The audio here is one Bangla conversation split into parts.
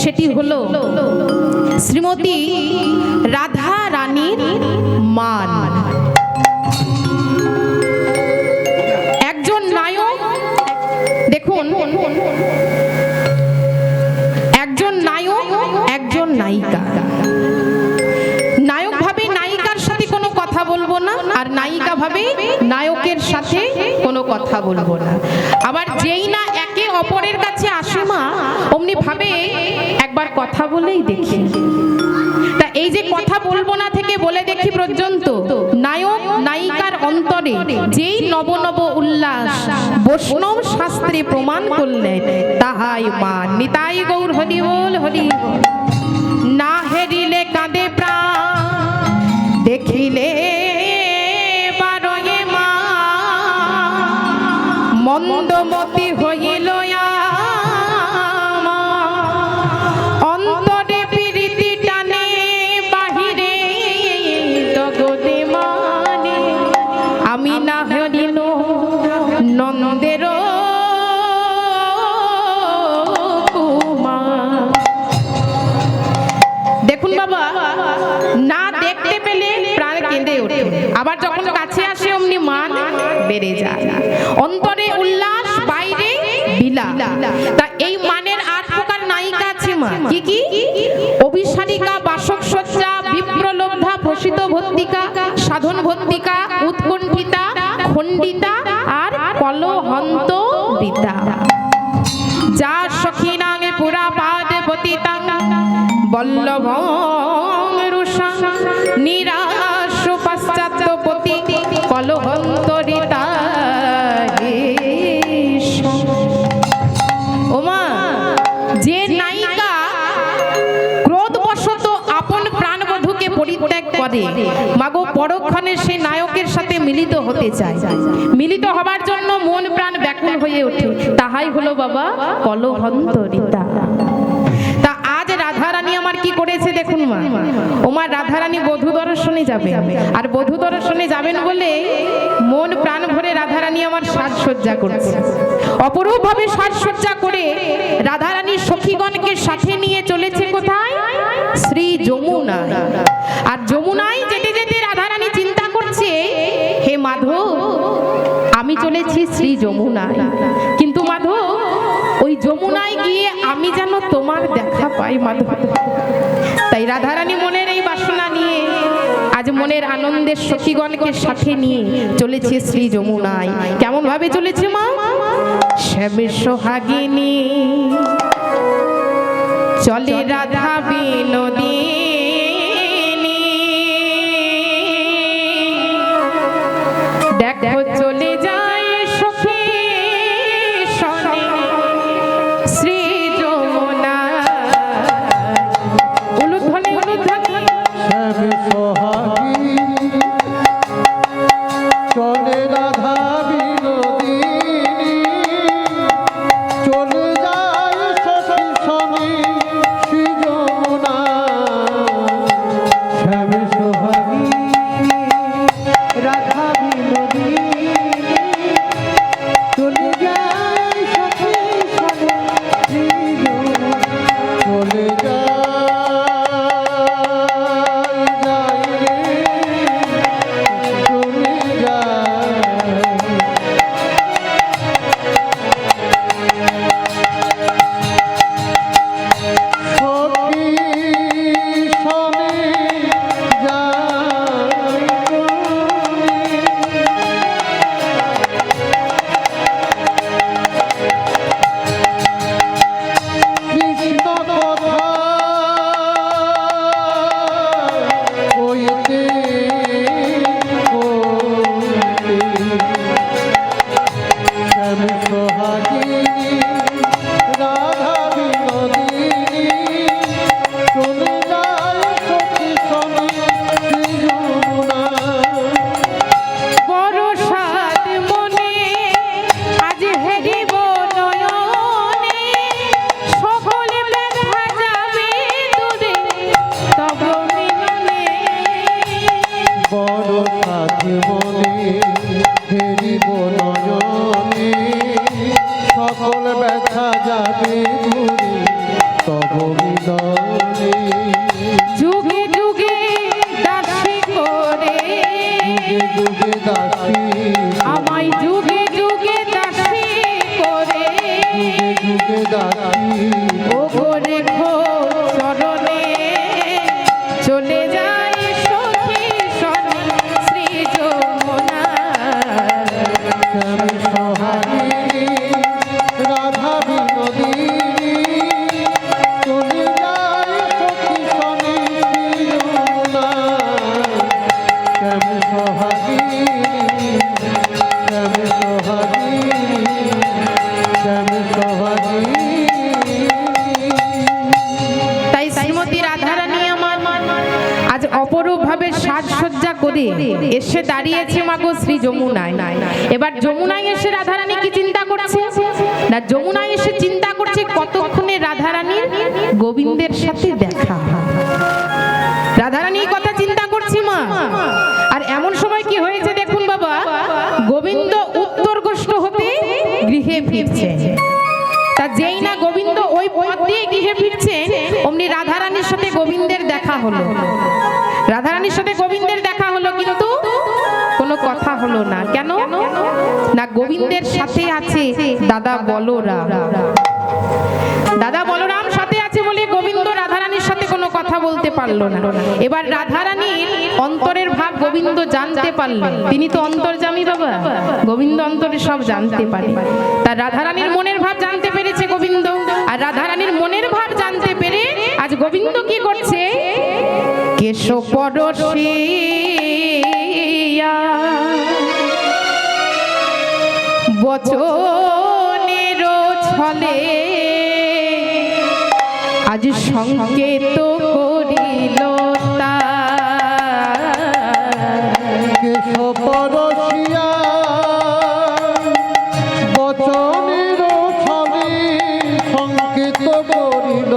সেটি হলো শ্রীমতী রাধা রানীর মান। একজন নায়ক, দেখুন, একজন নায়ক একজন নায়িকা। নায়ক ভাবে নায়িকার সাথে কোনো কথা বলবো না, আর নায়িকা ভাবে নায়কের সাথে কোনো কথা বলবো না। আবার যেই না একে অপরের কাছে আসে মা, অমনি ভাবে একবার কথা বলেই দেখি। তা এই যে কথা বলবো না থেকে বলে দেখি পর্যন্ত নায়ক নায়িকার অন্তরে যেই নব নব উল্লাস বৈষ্ণব শাস্ত্রে প্রমাণ করলেন, তাহাই মান। নিতাই গৌর হরি বল হরি বল। না হেরিলে কাঁদে প্রাণ, দেখিলে বারয়ে মা, মন্দমতি হইল অন্তরে প্রীতি টানে, বাহিরে জগতে মানে। আমি না হরিল নন্দের কুমার। দেখুন বাবা, না দেখতে পেলে প্রাণ কেঁদে ওঠে, আবার যখন কাছে আসে অমনি মান বেড়ে যায়, অন্তরে উল্লাস, বাইরে বিলা। তা এই মানের 8 প্রকার নায়িকা আছে মা। কি কি? অভিসারিকা, বাসক সজ্জা, বিপ্রলব্ধা, প্রসিত ভর্তিকা, সাধন ভর্তিকা, উৎকণ্ঠিতা, খণ্ডিতা আর কলহন্ত দিতা। যা সখীনাঙ্গে পুরা পাদে পতিতাং বল্লভ রুষা, নিরাশ পাশ্চাত্যপতি কলহন্তরিতা। ওমা, যে নায়িকা ক্রোধবশত আপন প্রাণবধূকে পরিত্যাগ করে, মাগো পরক্ষণে সেই নায়কের সাথে মিলিত হতে চায়। মিলিত হবার জন্য মন প্রাণ ব্যাকুল হয়ে ওঠে, তাহাই হলো বাবা কলহন্তরিতা। তা আজ রাধারানী আমার কি করেছে দেখুন মা। ওমা, রাধারানী বধূ দর্শনে যাবে, আর বধূ দর্শনে যাবেন বলে মন প্রাণ ভরে রাধারানী আমার সাজসজ্জা করছে। অপরূপ ভাবে সাজসজ্জা করে রাধারানী সখীগণকে সাথে নিয়ে চলেছে কোথায়? শ্রী যমুনা। আর যমুনায় যেতে যেতে রাধারানী চিন্তা করছে, হে মাধব, আমি চলেছি শ্রী যমুনায়, কিন্তু মাধব ওই যমুনায় গিয়ে আমি যেন তোমার দেখা পাই মাধব। তাই রাধারানী মনের এই বাসনা নিয়ে আজ মনের আনন্দের সখীগণকে সাথে নিয়ে চলেছে শ্রী যমুনায়। কেমন ভাবে চলেছে মা? শ্যামে সোহাগিনী চলে রাধা বিনোদিনী, দেখো চলে যায় সখী সনে শ্রী যমুনা। উলুধ্বনি উলুধ্বনি। শ্যামে সোহাগিনী চলে রাধা বিনোদিনী, চলে যায় সখী সনে শ্রী যমুনা। মিলনে যুগে যুগে দাসী করে যুগে যুগে দাসী আমায় যুগে যুগে দাসী করে যুগে যুগে দাসী ও গো রেখো চরণে চলে যায় সখী শনি শ্রী যমুনা শ্যাম সোহাগিনী রাধা বিনোদিনী চলে যায় সখী শনি শ্রী যমুনা শ্যাম সোহাগিনী শ্যাম সোহাগিনী শ্যাম সোহাগিনী তাই শ্রীমতী রাধারানী আমার আজ অপরূপ ভাবে সাজসজ্জা করে এসে দাঁড়িয়েছে মাগো শ্রী যমুনায়। এবার যমুনায় এসে রাধারানী কি চিন্তা করছে না, যমুনায় এসে চিন্তা করছে কতক্ষণে রাধারানীর গোবিন্দের সাথে দেখা। রাধারানী এই কথা চিন্তা করছি মা। আর এমন সময় কি হয়েছে দেখুন বাবা, গোবিন্দ উত্তরগ্রস্ত হতে গৃহে ফিরছে। তা যেই না গোবিন্দ ওই পথ দিয়ে গৃহে ফিরছেন, অমনি রাধারানীর সাথে গোবিন্দের দেখা হলো। রাধারানীর সাথে গোবিন্দের দেখা হলো, কিন্তু কোনো কথা হলো না। কেন না, গোবিন্দের সাথে আছে দাদা বলরাম। দাদা বলরাম সাথে আছে বলে গোবিন্দ রাধারানীর সাথে কোনো কথা বলতে পারলো না। এবার রাধারানীর অন্তরের ভাব গোবিন্দ জানতে পারলেন। তিনি তো অন্তর্যামী বাবা, গোবিন্দ অন্তরে সব জানতে পারে। তার রাধারানীর মনের ভাব জানতে পেরেছে গোবিন্দ। আর রাধারানীর মনের ভাব জানতে পেরে আজ গোবিন্দ কি করছে, কেশব পরশিয়া বচনের ছলে আজ সংকেত করিল কেশব পরশিয়া বচনের ছলে সংকেত করিল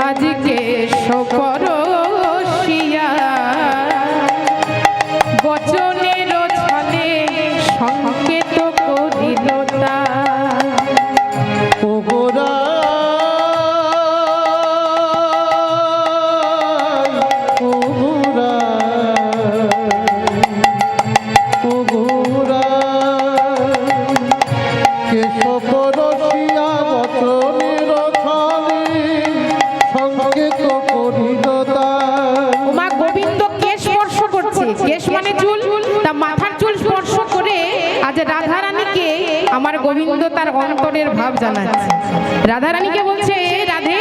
আজ কেশব পরশিয়া বচনের ছলে সংকেত করিল ওগোরা ওগোরা ওগোরা কেশব রসিয়া বচনের ছলে সংকেত করিল মা গোবিন্দ কেশ স্পর্শ করছে। কেশ মানে চুল, তা মাথার চুল স্পর্শ করে আজ রাধারানীকে আমার গোবিন্দ তার অন্তরের ভাব জানাচ্ছে। রাধারানীকে বলছে, রাধে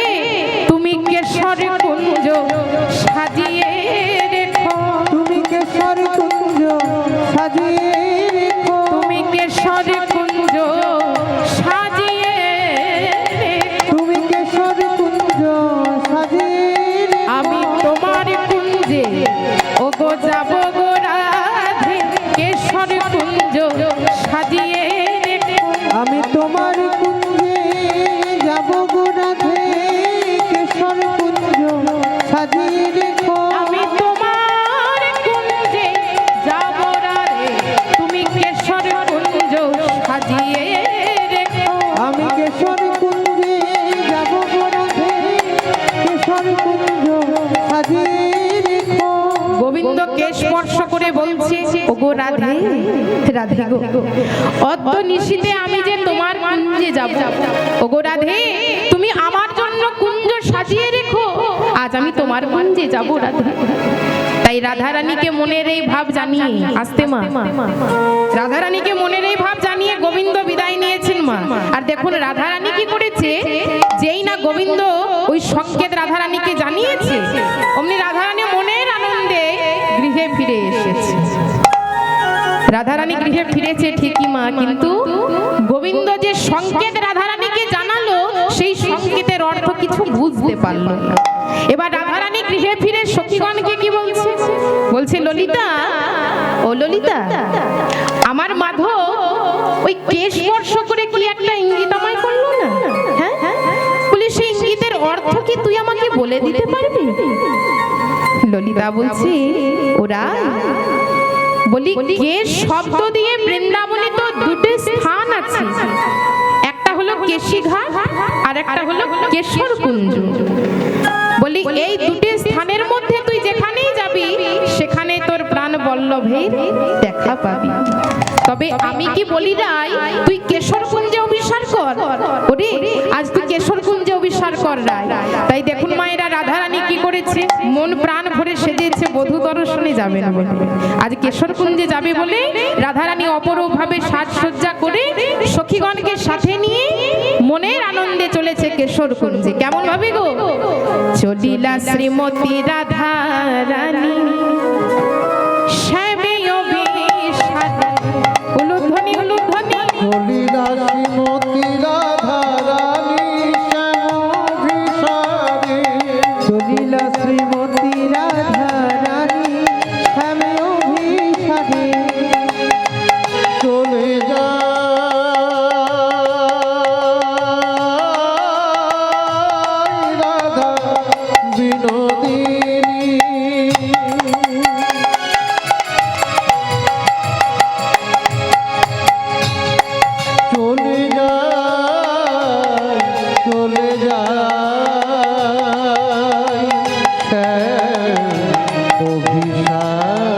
তুমি কেশর কুঞ্জ সাজিয়ে রেখো, তুমি কেশর কুঞ্জ সাজিয়ে রেখো তুমি কেশর কুঞ্জ সাজিয়ে রেখো। তুমি কেশর কুঞ্জ সাজিয়ে রেখো আমি তোমার কুঞ্জে ও গো যাব গো রাধে, কেশর কুঞ্জ সাজিয়ে রেখো। আমি তোমার কুঞ্জে যাব গো রাধে কেশর কুঞ্জ সাজিয়ে রেখো আমি তোমার কুঞ্জে যাব রাধে, তুমি কেশর কুঞ্জ সাজিয়ে রেখো। আমি কেশর কুঞ্জে যাব গো রাধে কেশর কুঞ্জ সাজিয়ে রেখো গোবিন্দ কেশ স্পর্শ করে বলছে, ও গো রাধে, রাধে গো, অদ্য নিশীতে আমি যে তোমার কুঞ্জে যাব। ও গো রাধে, তুমি আমার জন্য কুঞ্জ সাজিয়ে রেখো, আজ আমি তোমার কুঞ্জে যাব রাধে। তাই রাধারানীকে মনের এই ভাব জানিয়ে, আসতে মা, রাধারানীকে মনের এই ভাব জানিয়ে গোবিন্দ বিদায় নিয়েছেন মা। আর দেখুন রাধারানী কি করেছে, যেই না গোবিন্দ ওই সংকেত রাধারানীকে জানিয়েছে, অমনি রাধারানী মনের আনন্দে গৃহে ফিরে এসেছে। রাধারানী গৃহে ফিরেছে ঠিকই মা, কিন্তু গোবিন্দ যে সংকেত রাধারানীকে জানালো সেই সংকেতের অর্থ কিছু বুঝতে পারলো না। এবার রাধারানী গৃহে ফিরে সখীগণকে কি বলছে, বলছে, ললিতা, ও ললিতা, আমার মাধব ওই কেশ স্পর্শ করে কি একটা ইঙ্গিত আমায় করলো না, হ্যাঁ, বলি সেই ইঙ্গিতের অর্থ কি তুই আমাকে বলে দিতে পারবি? ললিতা বলছি, ওরা বলি কেশ শব্দ দিয়ে বৃন্দাবনে তো দুটো স্থান আছে, একটা হলো কেশিঘাট আর একটা হলো কেশর কুঞ্জ। বলি এই দুটি স্থানের মধ্যে তুই যেখানেই যাবি সেখানে তোর প্রাণ বল্লভের দেখা পাবি। তবে আমি কি বলি নাই তুই কেশর কুঞ্জে অভিসার কর, ওরে আজ তুই কেশর কুঞ্জে অভিসার কর রায়। তাই দেখুন মায়েরা রাধারানী কি করেছে, মন প্রাণ ভরে সেজেছে বধূ দর্শনে যাবে না বলে, আজ কেশর কুঞ্জে যাবে বলে রাধারানী অপরূপভাবে সাজসজ্জা করে সখীগণকে সাথে নিয়ে মনের আনন্দে চলেছে কেশর কুঞ্জে। কেমন ভাবে গো, চলিলা শ্রীমতী রাধারানী শ্যামে অভিসারে। উলুধ্বনি উলুধ্বনি। চলিলা শ্রীমতী রাধারানী শ্যামাভিসারে। চলিলা শ্রীমতী রাধারানী শ্যামাভিসারে। চলে যায় রাধা বিনোদিনী। চলে যায়, চলে যায় শ্যাম অভিসারে।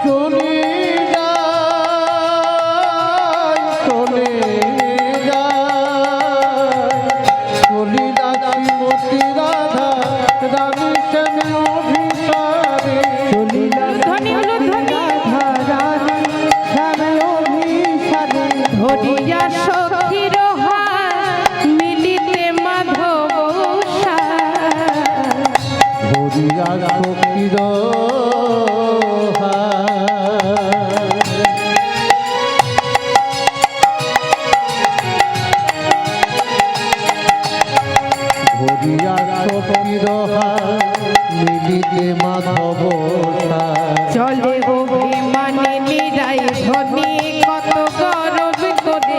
চলে যায়, চলে যায়, চলিলা শ্রীমতী রাধা রানী শ্যামে অভিসারে। চলিলা উলুধ্বনি উলুধ্বনি। রাধারানী শ্যামে অভিসারে। ধরিয়া সখীর হাত মিলিতে মাধব সার। ধরিয়া সখীর ধরিয়া সখীর মিলিতে মাধব চলে অভিমানে নিরাই ধনী কত গরব করে।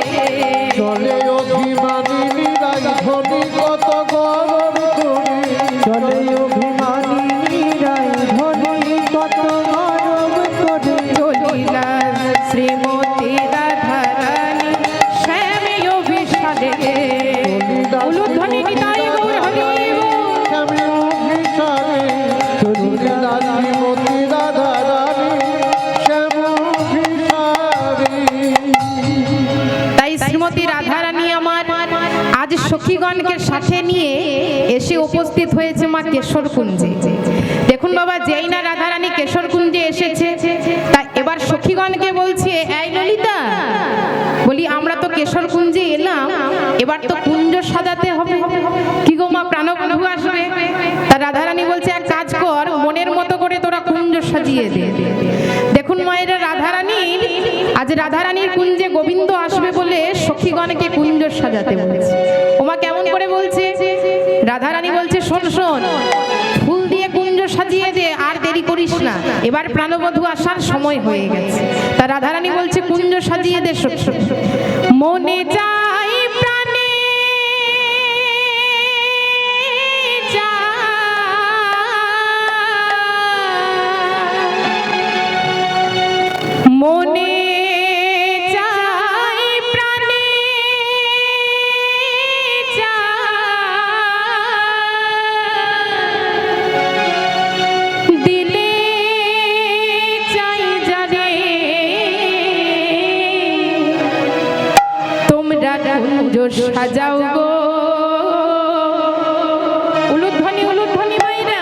চলে অভিমানী রাজধানী কত গরব করে। চলে অভিমানী রাজধানী কত গরব করে। চলিলা শ্রীমতী রাধারানী শ্যামে অভিসারে। উলুধ্বনি নিতাই গৌর হরি বল। শ্যামে অভিসারে। চলিলা শ্রীমতী রাধারানী শ্যামে অভিসারে। তাই শ্রীমতী রাধারানী আমার আজ সখীগণকে সাথে নিয়ে এসে উপস্থিত হয়েছে মা কেশর কুঞ্জে। দেখুন বাবা, যেই না রাধারানী কেশর কুঞ্জে এসেছে তা এবার সখীগণকে বলছে, এই ললিতা, বলি আমরা তো কেশর কুঞ্জে এলাম, এবার তো কুঞ্জ সাজাতে হবে। কি গো মা, প্রাণবন্ধু আসবে। তা রাধারানী বলছে, এক কাজ কর, মনের মতো করে তোরা কুঞ্জ সাজিয়ে দে। দেখুন মায়েরা, রাধারানীর আজ রাধারানীর কুঞ্জে গোবিন্দ আসবে বলে সখীগণকে কুঞ্জ সাজাতে বলছে। ওমা কেমন করে বলছে, রাধারানী বলছে, শোন শোন, ফুল দিয়ে কুঞ্জ সাজিয়ে দে, আর দেরি করিস না, এবার প্রাণবধূ আসার সময় হয়ে গেছে। তা রাধারানী বলছে, কুঞ্জ সাজিয়ে দে। মনে চাই প্রাণে মনে চাই প্রাণে দিলে চাই যারে তোমরা কুঞ্জ সাজাও গো। উলুধ্বনি উলুধ্বনি মাইরা।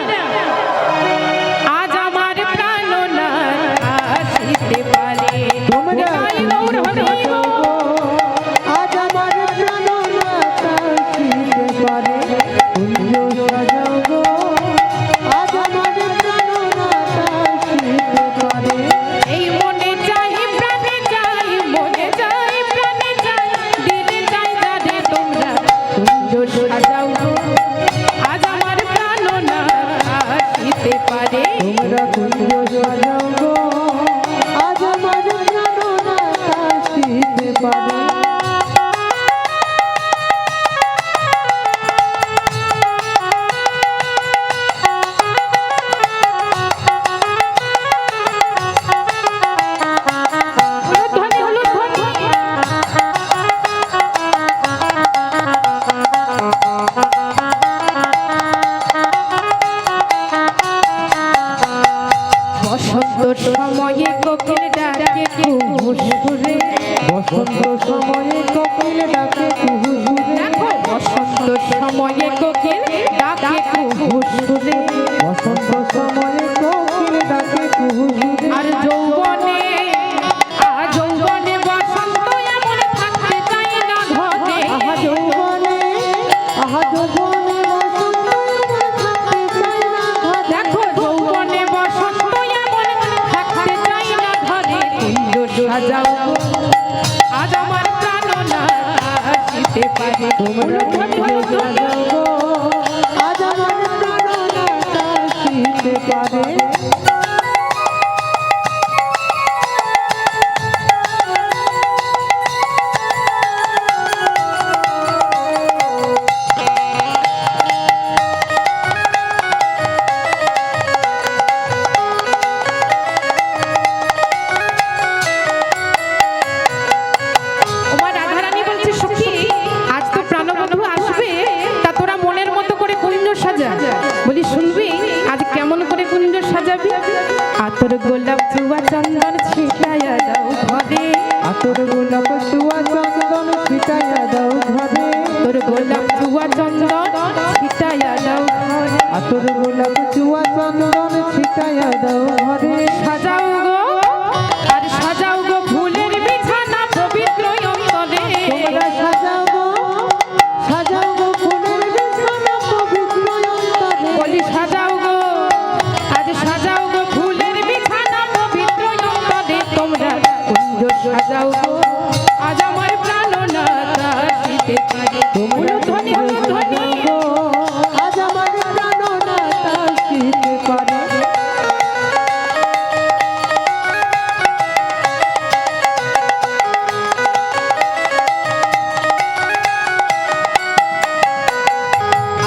আজ আমার প্রাণনাথ আসিতে পারে। তোমরা নিতাই গৌর হরি বল। আজ আমার প্রাণনাথ আসিতে পারে। কুঞ্জ সাজাও গো। আজ আমার প্রাণনাথ আসিতে পারে। এই মনে চাই প্রাণে চাই, মনে চাই প্রাণে চাই, দিলে চাই যারে তোমরা সময়ে কোকিল ডাকে কুহু সুরে। বসন্ত সময়ে কোকিল ডাকে কুহু সুরে। দেখো বসন্ত সময়ে কোকিল ডাকে কুহু সুরে। বসন্ত সময়ে কোকিল ডাকে কুহু সুরে। আর যৌবনে যৌবনে বসন্ত এমন থাকতে চাই না ঘরে। আহা যৌবনে বসন্ত এমন থাকতে চাই না ঘরে। দেখো যৌবনে বসন্ত এমন থাকতে চাই না ঘরে। কুঞ্জ সাজাও আজ আমার প্রাণ না আসিতে পারে। তোমরা কুঞ্জ সাজাও গো, আজ আমার প্রাণনা আসিতে পারে। ওমা রাধারানী বলছে সখী আজ তো প্রাণবন্ধু আসবে, তা তোরা মনের মতো করে কুঞ্জ সাজা। বলি শুনবি আজ কেমন করে কুঞ্জ সাজাবি? আতর গোলাপ চুয়া চন্দন ছিটাইয়া দাও ঘরে। আতর গোলাপ চুয়া চন্দন ছিটাইয়া দাও ঘরে। তোর গোলাপ চুয়া চন্দন ছিটাইয়া দাও ঘরে। আতর গোলাপ চুয়া চন্দন ছিটাইয়া দাও ঘরে। সাজাও গো আর সাজাও গো ফুলের বিছানা পবিত্র অন্তরে। তোমরা সাজাও গো ফুলের বিছানা পবিত্র অন্তরে। বলি সাজাও গো আজ সাজাও গো ফুলের বিছানা পবিত্র অন্তরে। তোমরা কুঞ্জ সাজাও গো আজ আমার প্রাণনাথ আসিতে পারে। তোমরা ধ্বনি হলো ধ্বনি। গো, আজ আমার প্রাণনাথ আসিতে পারে।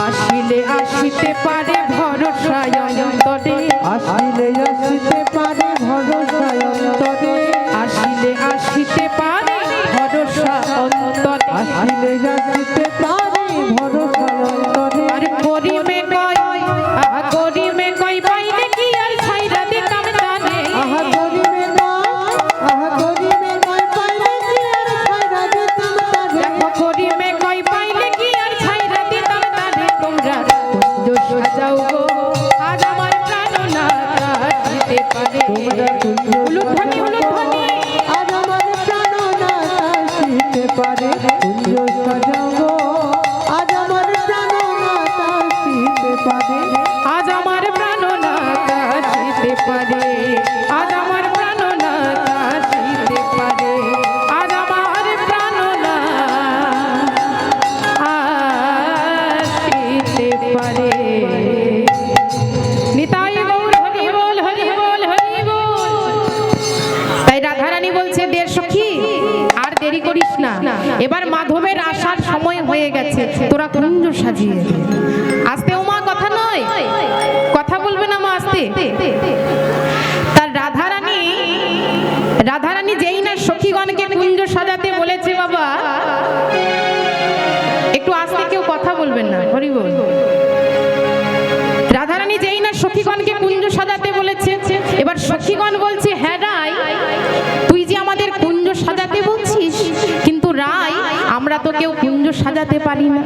আসিলে আসিতে পারে ভরসা অন্তরে। আসিলে আসিতে পারে ভরসা অন্তরে। আসিলে আসিতে পারে ভরসা অন্তরে। আসিলে আসিতে পারে ভরসা অন্তরে। আর করিমে কই পাইলে কি আর ছাইরা দিতাম জানে। আহা করিমে নয় পাইলে কি আর ছাইরা দিতাম তারে। দেখো করিমে কই পাইলে কি আর ছাইরা দিতাম জানে। তোমরা কুঞ্জ সাজাও গো আজ আমার প্রাণনাথ আসিতে পারে। তোমরা কুঞ্জ উলুধ্বনি উলুধ্বনি। আজ আমার প্রাণনাথ আসিতে পারে। কুঞ্জ সাজাও গো, আজ আমার প্রাণনাথ আসিতে পারে। আজ আমার প্রাণনাথ আসিতে পারে। আজ আমার প্রাণনাথ আসিতে পারে। আজ আমার প্রাণনাথ আসিতে পারে। নিতাই গৌর হরি বল হরি বল হরি বল। তাই রাধারানী বলছে দে সখী আর দেরি করিস না, এবার মাধবের আসার সময় হয়ে গেছে, তোরা কুঞ্জ সাজিয়ে দে। আস্তে ওমা কথা নয়, কথা বলবে না মা আস্তে। তার রাধারানী যেই না সখীগণকে কুঞ্জ সাজাতে বলেছে বাবা, একটু আস্তে কেউ কথা বলবেন না, হরি বল। রাধারানী যেই না সখীগণকে কুঞ্জ সাজাতে বলেছে, এবার সখীগণ বলছে হ্যাঁ রাই তুই যে আমাদের কুঞ্জ সাজাতে বলছিস, কিন্তু রাই আমরা তো কেউ কুঞ্জ সাজাতে পারি না।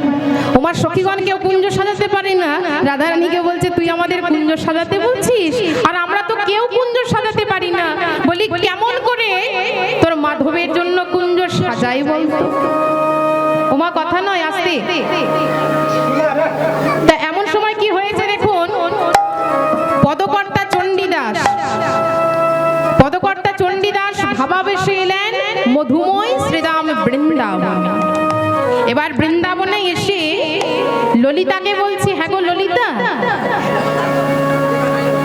ওমার সখীগণ কেউ কুঞ্জ সাজাতে পারি না। রাধারানীকে বলছে তুই আমাদের কুঞ্জ সাজাতে বলছিস, আর আমরা তো কেউ কুঞ্জ সাজাতে পারি না। বলি কেমন করে তোর মাধবের জন্য কুঞ্জ সাজাই বলতো? ওমা কথা নয় আস্তে। তা এমন সময় কি হয়েছে দেখুন, পদকর্তা চণ্ডীদাস ভাবাবেশে এলেন মধুময় শ্রীরাম বৃন্দাবন। এবার বৃন্দাবনে এসে ললিতাকে বলছি হ্যাঁ গো ললিতা,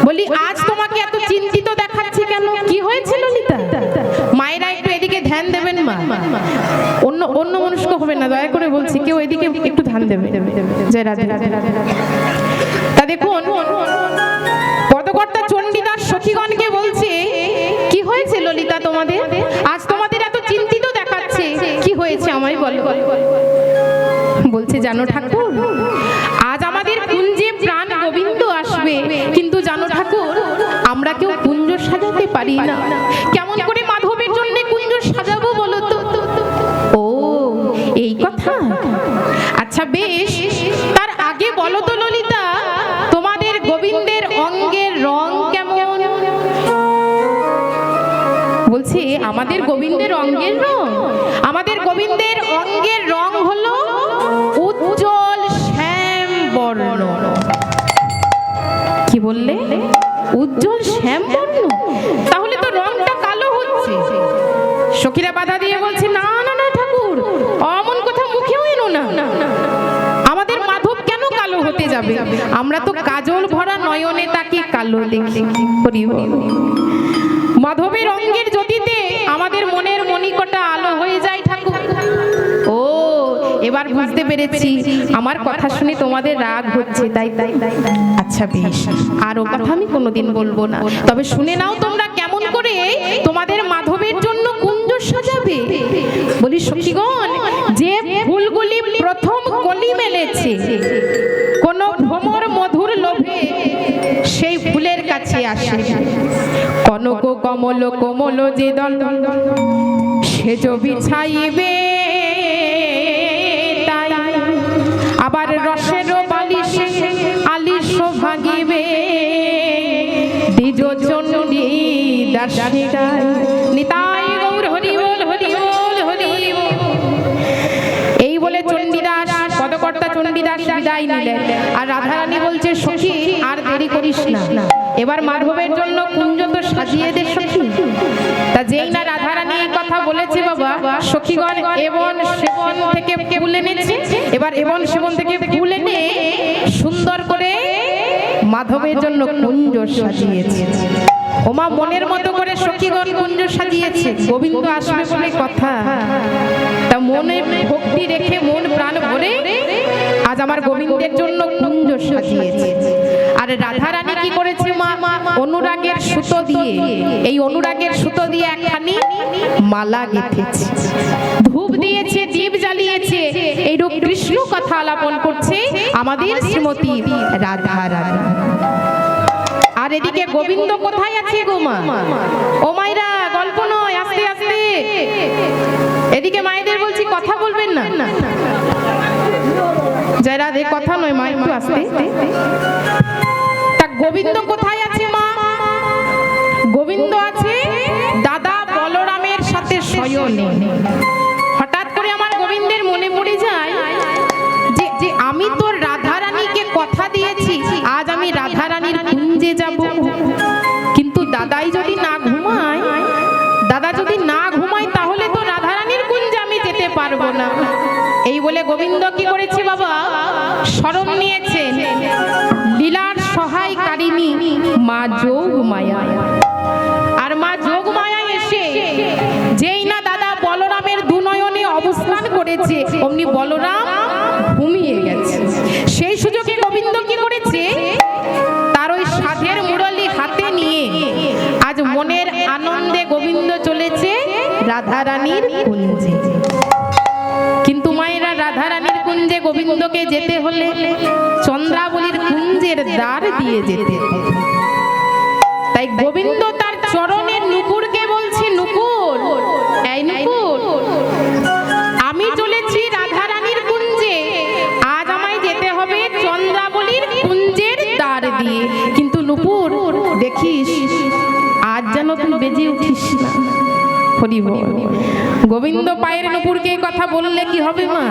বলি আজ তোমাকে এত চিন্তিত দেখাচ্ছে কেন, কি হয়েছে ললিতা? মায়েরা একটু এদিকে ধ্যান দেবেন মা, অন্য মনস্ক হবে না, দয়া করে বলছি কেউ এদিকে একটু ধ্যান দেবে। জয় রাধে। তা দেখুন পদকর্তা চণ্ডীদাস সখীগণকে বলছে কি হয়েছে ললিতা তোমাদের, আজ তোমাদের এত চিন্তিত দেখাচ্ছে, কি হয়েছে আমায় বলো। বলছে জানো ঠাকুর, আজ আমাদের কুঞ্জে প্রাণ গোবিন্দ আসবে, কিন্তু জানো ঠাকুর আমরা কেউ কুঞ্জ সাজাতে পারি না। কেমন করে মাধবের জন্য কুঞ্জ সাজাবো বলো তো? ও এই কথা। আচ্ছা বেশ, তার আগে বলো তো ললিতা, তোমাদের গোবিন্দের অঙ্গের রং কেমন? বলছি আমাদের গোবিন্দের অঙ্গের রং, আমাদের গোবিন্দের অঙ্গের রং হলো উজ্জ্বল শ্যাম বর্ণ। কি বললে? উজ্জ্বল শ্যাম বর্ণ? তাহলে তো রংটা কালো হচ্ছে। সখীরা বাধা দিয়ে বলছে না না না ঠাকুর, অমন কথা মুখেও এনো না। আমাদের মাধব কেন কালো হতে যাবে? আমরা তো কাজল ভরা নয়নে তাকে কালো দেখি। হরি হরি। মাধবের অঙ্গের জ্যোতিতে আমাদের মনের মণিকটা আলো হয়ে যায় ঠাকুর। ও এবার বুঝতে পেরেছি, আমার কথা শুনে তোমাদের রাগ হচ্ছে, তাই তাই তাই। আচ্ছা বেশ, আর ও কথা আমি কোনোদিন বলবো না। তবে শুনে নাও তোমরা কেমন করে তোমাদের মাধবের জন্য কুঞ্জ সাজাবে। বলি সখীগণ, যে ফুলগুলি প্রথম কলি মেলেছে কোন ভ্রমর মধুর লোভে সেই ফুলের কাছে আসে। কনক কমল কোমল যে দল সেজ বিছাইবে, তাই আবার রসের বালিশে আলিশ ভাগিবে। দ্বিজ চণ্ডী দাসিকা নিতাই গৌর হরি বল হরি বল হরি বল। এই বলে চণ্ডীদাস পদকর্তা চণ্ডীদাস বিদায় নিলেন। আর রাধারানী বলছে সখী আর দেরি করিস না, এবার মাধবের জন্য কুঞ্জ তো সাজিয়ে দে সখী। তা যেই না রাধারানী এই কথা বলেছে বাবা, সখীগণ এবন সেবন থেকে ফুল এনেছে। এবার এবন সেবন থেকে ফুল এনে সুন্দর করে মাধবের জন্য কুঞ্জ সাজিয়েছে। ওমা মনের মতো করে সখীগণ কুঞ্জ সাজিয়েছে। গোবিন্দ আসবে বলে কথা, তা মনে ভক্তি রেখে মন প্রাণ ভরে আজ আমার গোবিন্দের জন্য কুঞ্জ সাজিয়েছে। আর রাধারানী কি করেছে মা? অনুরাগের সুতো দিয়ে, এই অনুরাগের সুতো দিয়ে একখানি মালা গেঁথেছে, ধূপ দিয়েছে, দীপ জ্বালিয়েছে। এইরূপ কৃষ্ণ কথা আলাপন করছে আমাদের শ্রীমতী রাধারানী। আর এদিকে গোবিন্দ কোথায় আছে গো মা? ও মায়েরা গল্প নয়, আস্তে আস্তে। এদিকে মায়েদের বলছি কথা বলবেন না, জয় রাধে, কথা নয় মা, একটু আস্তে। তা গোবিন্দ কোথায় আছে মা? গোবিন্দ আছে দাদা বলরামের সাথে শয়নে। হঠাৎ করে আমার গোবিন্দের মনে পড়ে যায় যে আমি তো রাধারানীকে কথা দিয়েছি আজ আমি রাধারানীর কুঞ্জে যাব, কিন্তু দাদাই যদি না ঘুমায়, দাদা যদি না ঘুমায় তাহলে তো রাধারানীর কুঞ্জে আমি যেতে পারবো না। এই বলে গোবিন্দ কি করেছে বাবা? শরণ নিয়েছে লীলার সহায়কারিণী মা যোগমায়া। আর মা যোগমায়া এসে যেই না দাদা বলরামের দুনয়নে অবস্থান করেছে, অমনি বলরাম ঘুমিয়ে গেছে। সেই সুযোগে গোবিন্দ কি করেছে? তার ওই সাধের মুরলি হাতে নিয়ে আজ মনের আনন্দে গোবিন্দ চলেছে রাধারানীর কুঞ্জে। কিন্তু মায়েরা রাধারানীর কুঞ্জে গোবিন্দকে যেতে হলে চন্দ্রাবলীর কুঞ্জের দ্বার দিয়ে যেতে হবে। তাই গোবিন্দ তার চরণের নুপুরকে বলছে, নুপুর, এই নুপুর, আমি চলেছি রাধারানীর কুঞ্জে, আজ আমায় যেতে হবে চন্দ্রাবলীর কুঞ্জের দ্বার দিয়ে। কিন্তু নুপুর দেখিস আজ যেন তুই বেজে উঠিস না। হরি বল। গোবিন্দ পায়ের নুপুরকে কথা বললে কি হবে মা?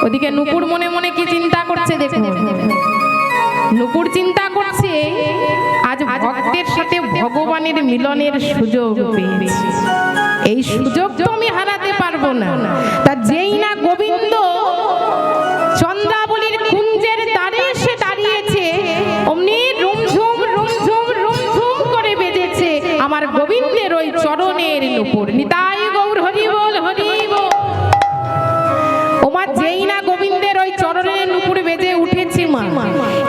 ওদিকে নুপুর মনে মনে কি চিন্তা করছে দেখুন। নুপুর চিন্তা করছে আজ ভক্তের সাথে ভগবানের মিলনের সুযোগ পেয়েছি, এই সুযোগ তো আমি হারাতে পারবো না। তা যেই না গোবিন্দ চন্দ্রাবলীর কুঞ্জের দ্বারে এসে দাঁড়িয়েছে, অমনি রুমঝুম রুমঝুম রুমঝুম করে বেজেছে আমার গোবিন্দের ওই চরণের নুপুর। নিতাই গৌর হরি বল হরি বল। ওমা যেই না গোবিন্দের ওই চরণের নুপুর বেজে উঠেছে মা,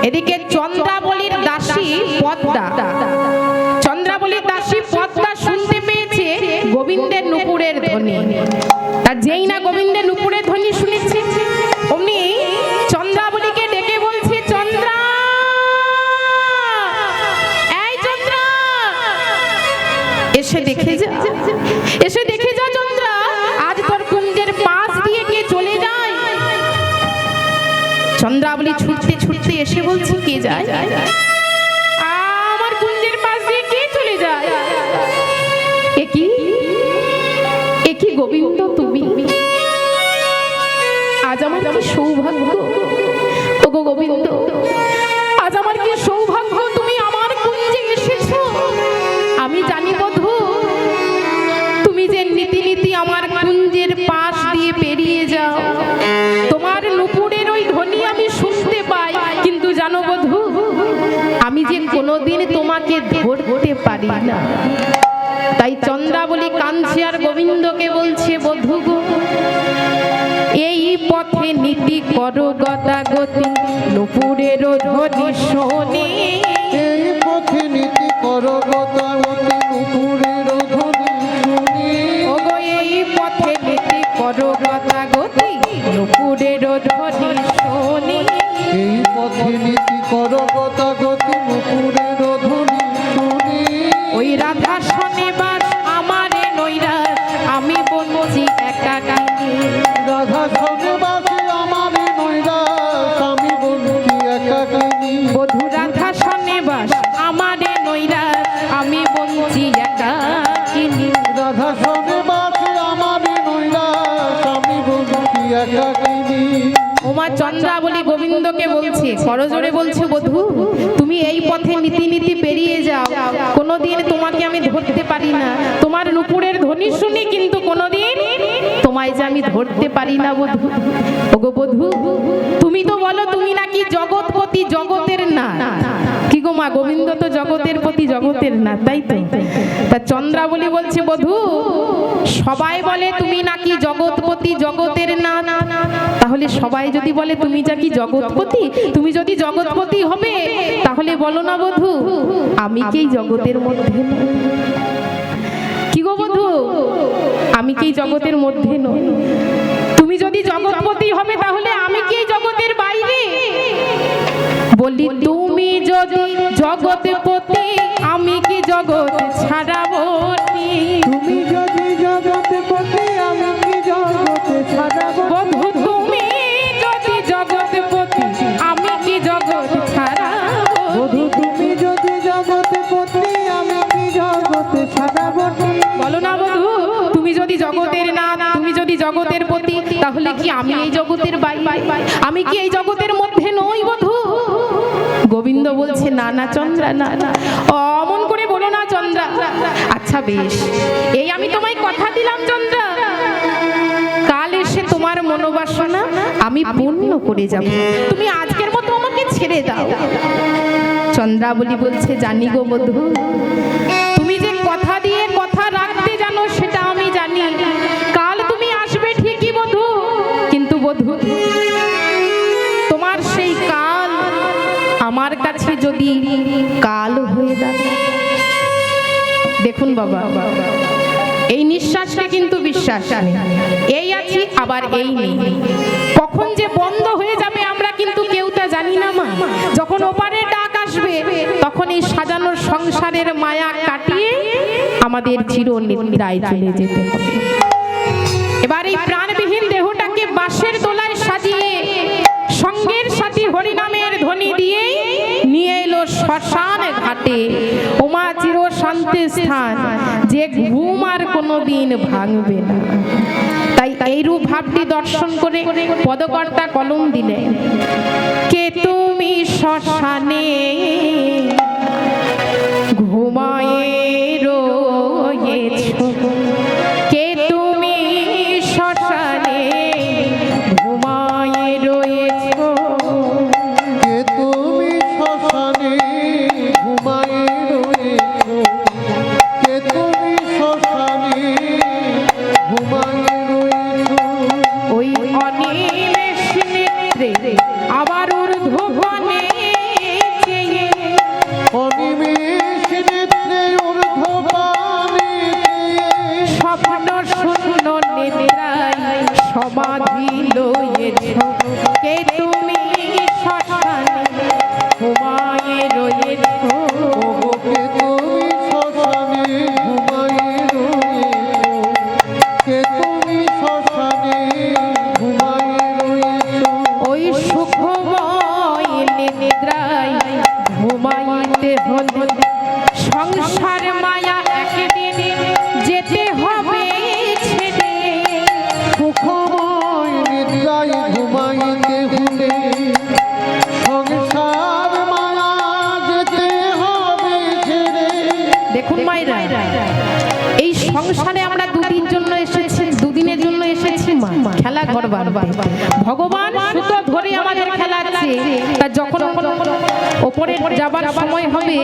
এদিকে চন্দ্রাবলীর দাসী পদ্মা, চন্দ্রাবলীর দাসী পদ্মা শুনতে পেয়েছে গোবিন্দের নুপুরের ধ্বনি। তা যেই না গোবিন্দের নুপুরের ধ্বনি শুনেছে, অমনি চন্দ্রাবলীকে ডেকে বলছে, চন্দ্রা, এই চন্দ্রা, এসে দেখে যা, এসে দেখে যা চন্দ্রা, আজ তোর কুঞ্জের পাশ দিয়ে কে চলে যায়। চন্দ্রাবলী ছুটতে ছুটতে এসে বলছে, কে যায়? আমার কুঞ্জের পাশ দিয়ে কে চলে যায়? এ কি গোবিন্দ তুমি? আজ আমার কি সৌভাগ্য, ওগো গোবিন্দ, আজ আমার কি সৌভাগ্য তুমি আমার কুঞ্জে এসেছো। আমি জানি বধূ, তুমি যে নীতি নীতি আমার কুঞ্জের পাশ দিয়ে পেরিয়ে যাও, তোমার নুপুরের ওই ধ্বনি আমি শুনতে পাই, কিন্তু জানো বধূ, আমি যে কোনোদিন তোমাকে ধরতে পারি না। তাই চন্দ্রাবলী কাঁদছে আর গোবিন্দকে বলছে, বধূ গো, এই পথে নীতি করো গতাগতি, নুপুরের ধ্বনি শোনে। এই পথে নীতি করো গতাগতি, নুপুরের ধ্বনি শুনি। ওগো এই পথে নীতি করো গতাগতি, নুপুরের ধ্বনি শোনে। এই পথে নীতি করো গতাগতি, নুপুরের ধ্বনি শুনি। ওই রাধা শোনে বাস আমারে নৈরাস, আমি বলছি একাকিনী। রাধা শোনে বাসে আমারে নৈরাস, আমি বলছি একাকিনী। বধূ রাধা শোনে বাস আমারে নৈরাস, আমি বলছি একাকিনী। রাধা শোনে বাসে আমারে নৈরাস, আমি বলছি একাকিনী। ওমা চন্দ্রাবলী গোবিন্দকে বলছে, করজোড়ে বলছে, বধূ তুমি এই পথে নীতি নীতি পেরিয়ে যাও, কোনোদিন তোমাকে আমি ধরতে পারি না। তোমার নুপুরের ধ্বনি শুনি, কিন্তু কোনোদিন তোমায় যে আমি ধরতে পারি না বধূ। ওগো বধূ, তুমি তো বলো তুমি নাকি জগৎপতি, জগতের না। কি গো মা, গোবিন্দ তো জগতের পতি, জগতের না, তাই তো? তা চন্দ্রাবলী বলছে, বধূ সবাই বলে তুমি নাকি জগৎপতি, জগতের না, তাহলে সবাই যদি বলে তুমি যা কি জগৎপতি, তুমি যদি জগৎপতি হবে, তাহলে বলো না বধূ, আমি কি এই জগতের মধ্যে নই? কি গো বধূ, আমি কি এই জগতের মধ্যে নই? তুমি যদি জগৎপতি হবে, তাহলে আমি কি এই জগতের বাইরে? বলি তুমি যদি জগৎপতি, আমি কি জগৎ ছাড়াবটি? তুমি যদি জগৎপতি, আমি কি জগৎ ছাড়াবো? বধূ তুমি যদি জগৎপতি, আমি কি জগৎ ছাড়াবো? বধূ তুমি যদি জগৎপতি, আমি কি জগৎ ছাড়াবো? বলো না বধূ, তুমি যদি জগতের না, তুমি যদি জগতের পতি, তাহলে কি আমি এই জগতের বাইরে? আমি কি এই জগতের মধ্যে নই বধূ? গোবিন্দ বলছে, না না চন্দ্রা, না না, অমন করে বলো না চন্দ্রা। আচ্ছা বেশ, এই আমি তোমায় কথা দিলাম চন্দ্রা, কাল এসে তোমার মনোবাসনা আমি পূর্ণ করে যাব, তুমি আজকের মতো আমাকে ছেড়ে দাও। চন্দ্রাবলী বলছে, জানি গো বধূ, তুমি যে কথা দিয়ে কথা রাখতে জানো সেটা আমি জানি। কাল তুমি আসবে ঠিকই বধূ, কিন্তু বধূ তোমার সেই কাল আমার কাছে যদি কাল হয়ে দাঁড়ায়। দেখুন বাবা, এই নিঃশ্বাসটা কিন্তু বিশ্বাস নেই, এই আছি আবার এই নেই, কখন যে বন্ধ হয়ে যাবে আমরা কিন্তু কেউ তা জানি না মা। যখন ওপারে ডাক আসবে, তখন এই সাজানোর সংসারের মায়া কাটিয়ে আমাদের চিরনিদ্রায় চলে যেতে হবে। এবার এই প্রাণবিহীন দেহটাকে বাঁশের দোলায় সাজিয়ে সঙ্গের সাথী হরিনামের ধ্বনি দিয়ে নিয়ে এলো শ্মশান ঘাটে, ওমা চির শান্তি স্থান, যে ঘুম আর কোনোদিন ভাঙবে না। তাই এই রূপ ভাবটি দর্শন করে পদকর্তা কলম দিলেন, কে তুমি শ্মশানে ঘুমায়ে রয়েছো, কে তুমি শ্মশানে ঘুমায়ে রয়েছো। কে তুমি শ্মশানে ঘুমায়ে রয়েছো, কে তুমি শ্মশানে ঘুমায়ে রয়েছো। ওই অনিমেষ নেত্রে আবার ঊর্ধ্ববনে চেয়ে, অনিমেষ নেত্রে ঊর্ধ্বপানে স্বপ্ন শূন্য নেত্রায় সমাধি লয়েছো, কে তুমি শ্মশানে ঘুমায়ে রয়েছো। ওগো কে তুমি শ্মশানে ঘুমায়ে সংসারে আমরা দুদিনের জন্য এসেছি মা খেলা করবার। ভগবান সুতো ধরে আমাদের খেলাচ্ছে, তা যখন ওপরে যাবার সময় হবে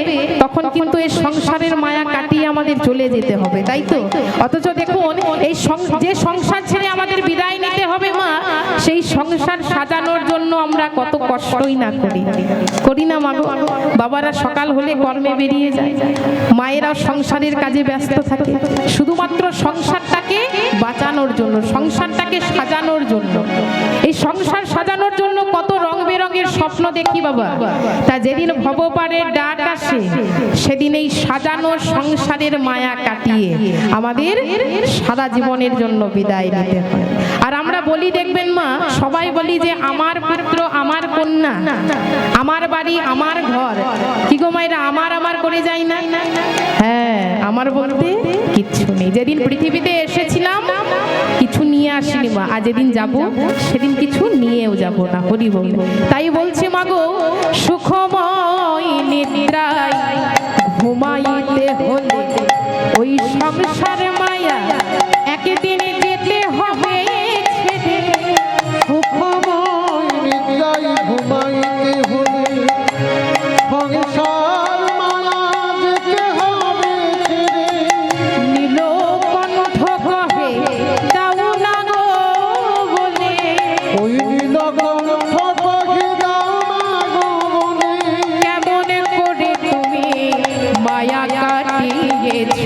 তখন কিন্তু এই সংসারের মায়া কাটিয়ে আমাদের চলে যেতে হবে, তাই তো? অথচ দেখুন এই যে সংসার ছেড়ে আমাদের বিদায় নিতে হবে মা, সেই সংসার সাজানোর জন্য আমরা কত কষ্টই না করি না মা গো। বাবারা সকাল হলে কর্মে বেরিয়ে যায়, মায়েরা সংসারের কাজে ব্যস্ত থাকে শুধুমাত্র সংসারটাকে বাঁচানোর জন্য, সংসারটাকে সাজানোর জন্য। এই সংসার সাজানোর জন্য কত রং বেরঙের স্বপ্ন দেখি বাবা। তা যেদিন ভবপারের ডাক আসে সেদিন এই সাজানো সংসারের মায়া কাটিয়ে আমাদের সারা জীবনের জন্য বিদায় নিতে হয়। আর আমরা বলি দেখবেন মা, সবাই বলি যে আমার পুত্র আমার কন্যা, আমার বাড়ি আমার ঘর। কি গো মায়েরা, আমার করে যাই না? হ্যাঁ, আমার বলতে কিচ্ছু নেই। যেদিন পৃথিবীতে এসেছিলাম কিছু নিয়ে আসিনি মা, আর যেদিন যাব সেদিন কিছু নিয়েও যাব না। হরি বল। তাই বলছি মা গো, সুখময় নিদ্রায় ঘুমাইতে হলে ওই সংসার মায়া একদিন যেতে হবে ছেড়ে। সুখময় নিদ্রায় ঘুমাইতে হলে সংসার মায়া যেতে হবে ছেড়ে। নীলকণ্ঠ কহে দাও না গো বলে, ওই নীলকণ্ঠ কহে দাও না গো বলে। কেমন করে তুমি মায়া কাটিয়েছ,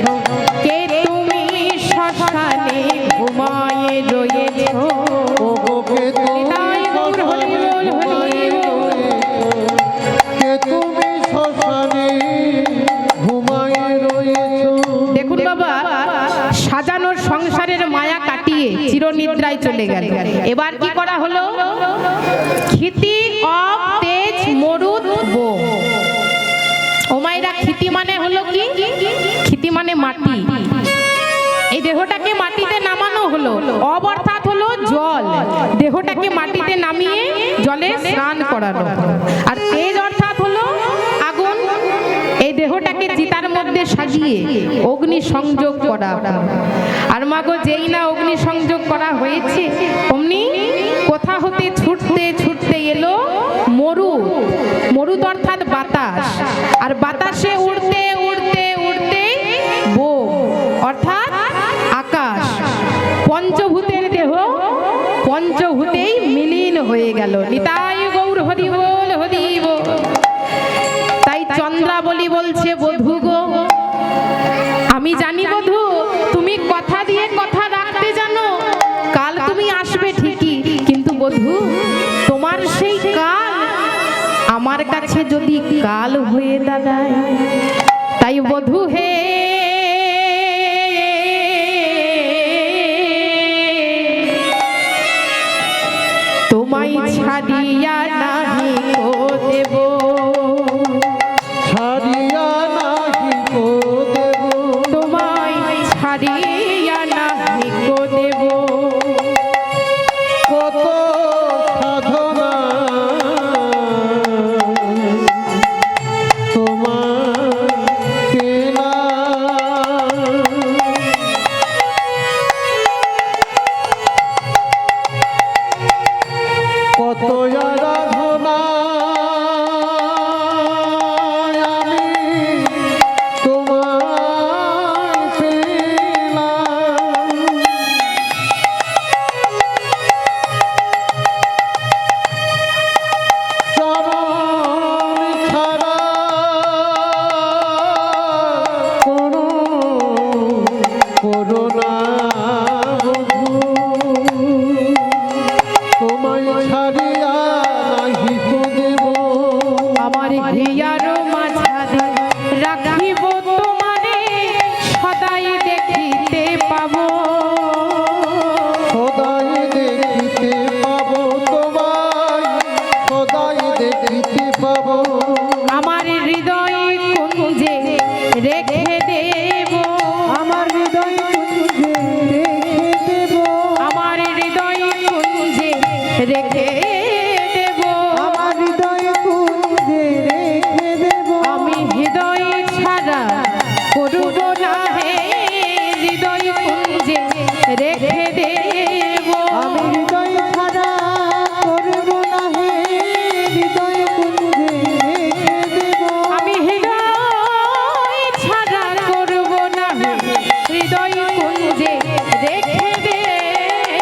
কে তুমি শ্মশানে ঘুমায়ে রয়েছ। ও গো কে তুমি শ্মশানে ঘুমায়ে রয়েছো। দেখুন বাবা, সাজানোর সংসারের মায়া কাটিয়ে চিরনিদ্রায় চলে গেল। এবার কি করা হলো? ক্ষিতি অব তেজ মরুদ বো। ও মায়েরা, ক্ষিতি মানে হলো কি? ক্ষিতি মানে মাটি। এই দেহটাকে মাটিতে নামানো হলো। অব অর্থাৎ হলো জল, দেহটাকে মাটিতে নামিয়ে জলে স্নান করানো। আর তেজ অর্থাৎ হলো আগুন, এই দেহটাকে চিতার মধ্যে সাজিয়ে অগ্নি সংযোগ করা। আর মাগো, যেই না অগ্নি সংযোগ করা হয়েছে অমনি কোথা হতে ছুটতে ছুটতে এলো মরুদ অর্থাৎ বাতাস। আর বাতাসে উড়তে উড়তে উড়তে বো অর্থাৎ আকাশ। পঞ্চভূতের দেহ পঞ্চভূতেই মিলিন হয়ে গেল। নিতাই গৌর হরি বল, হরি বল। তাই চন্দ্রাবলী বলছে, বধূ গো, আমি জানি বধূ তুমি কথা দিয়ে কথা রাখতে জানো, কাল তুমি আসবে ঠিকই, কিন্তু বধূ তোমার সেই কাল আমার কাছে যদি কাল হয়ে দাঁড়ায়, তাই বধূ হে তোমায় ছাড়িয়া নাহি কো দেব, ছাড়িয়া নাহি কো দেব। তোমায় ছাড়িয়া নাহি কো দেব। কত সাধনা তোমার কেনা। কত আরাধনা আমি তোমার পেলাম। রেখে দেব। আমি হৃদয় ছাড়া করব না হে হৃদয় কুঞ্জে রেখে দেব। আমি হৃদয় ছাড়া করব না হৃদয় কুঞ্জে রেখে দেব।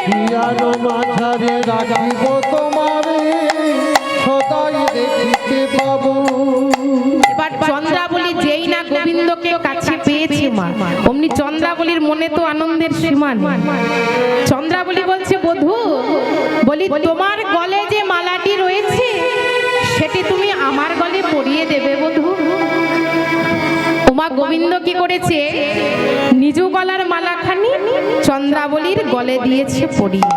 হিয়ার মাঝারে রাখিব তোমারে সদাই দেখিতে পাবো। এবার চন্দ্রাবলী যেই না গোবিন্দকে কাছে পেয়েছে মা, অমনি চন্দ্রাবলীর মনে তো আনন্দের সীমা নেই। চন্দ্রাবলী বলছে, বধূ বলি তোমার গলে যে মালাটি রয়েছে সেটি তুমি আমার গলে পরিয়ে দেবে বধূ। উমা গোবিন্দ কি করেছে, নিজ গলার মালাখানি চন্দ্রাবলীর গলে দিয়েছে পরিয়ে।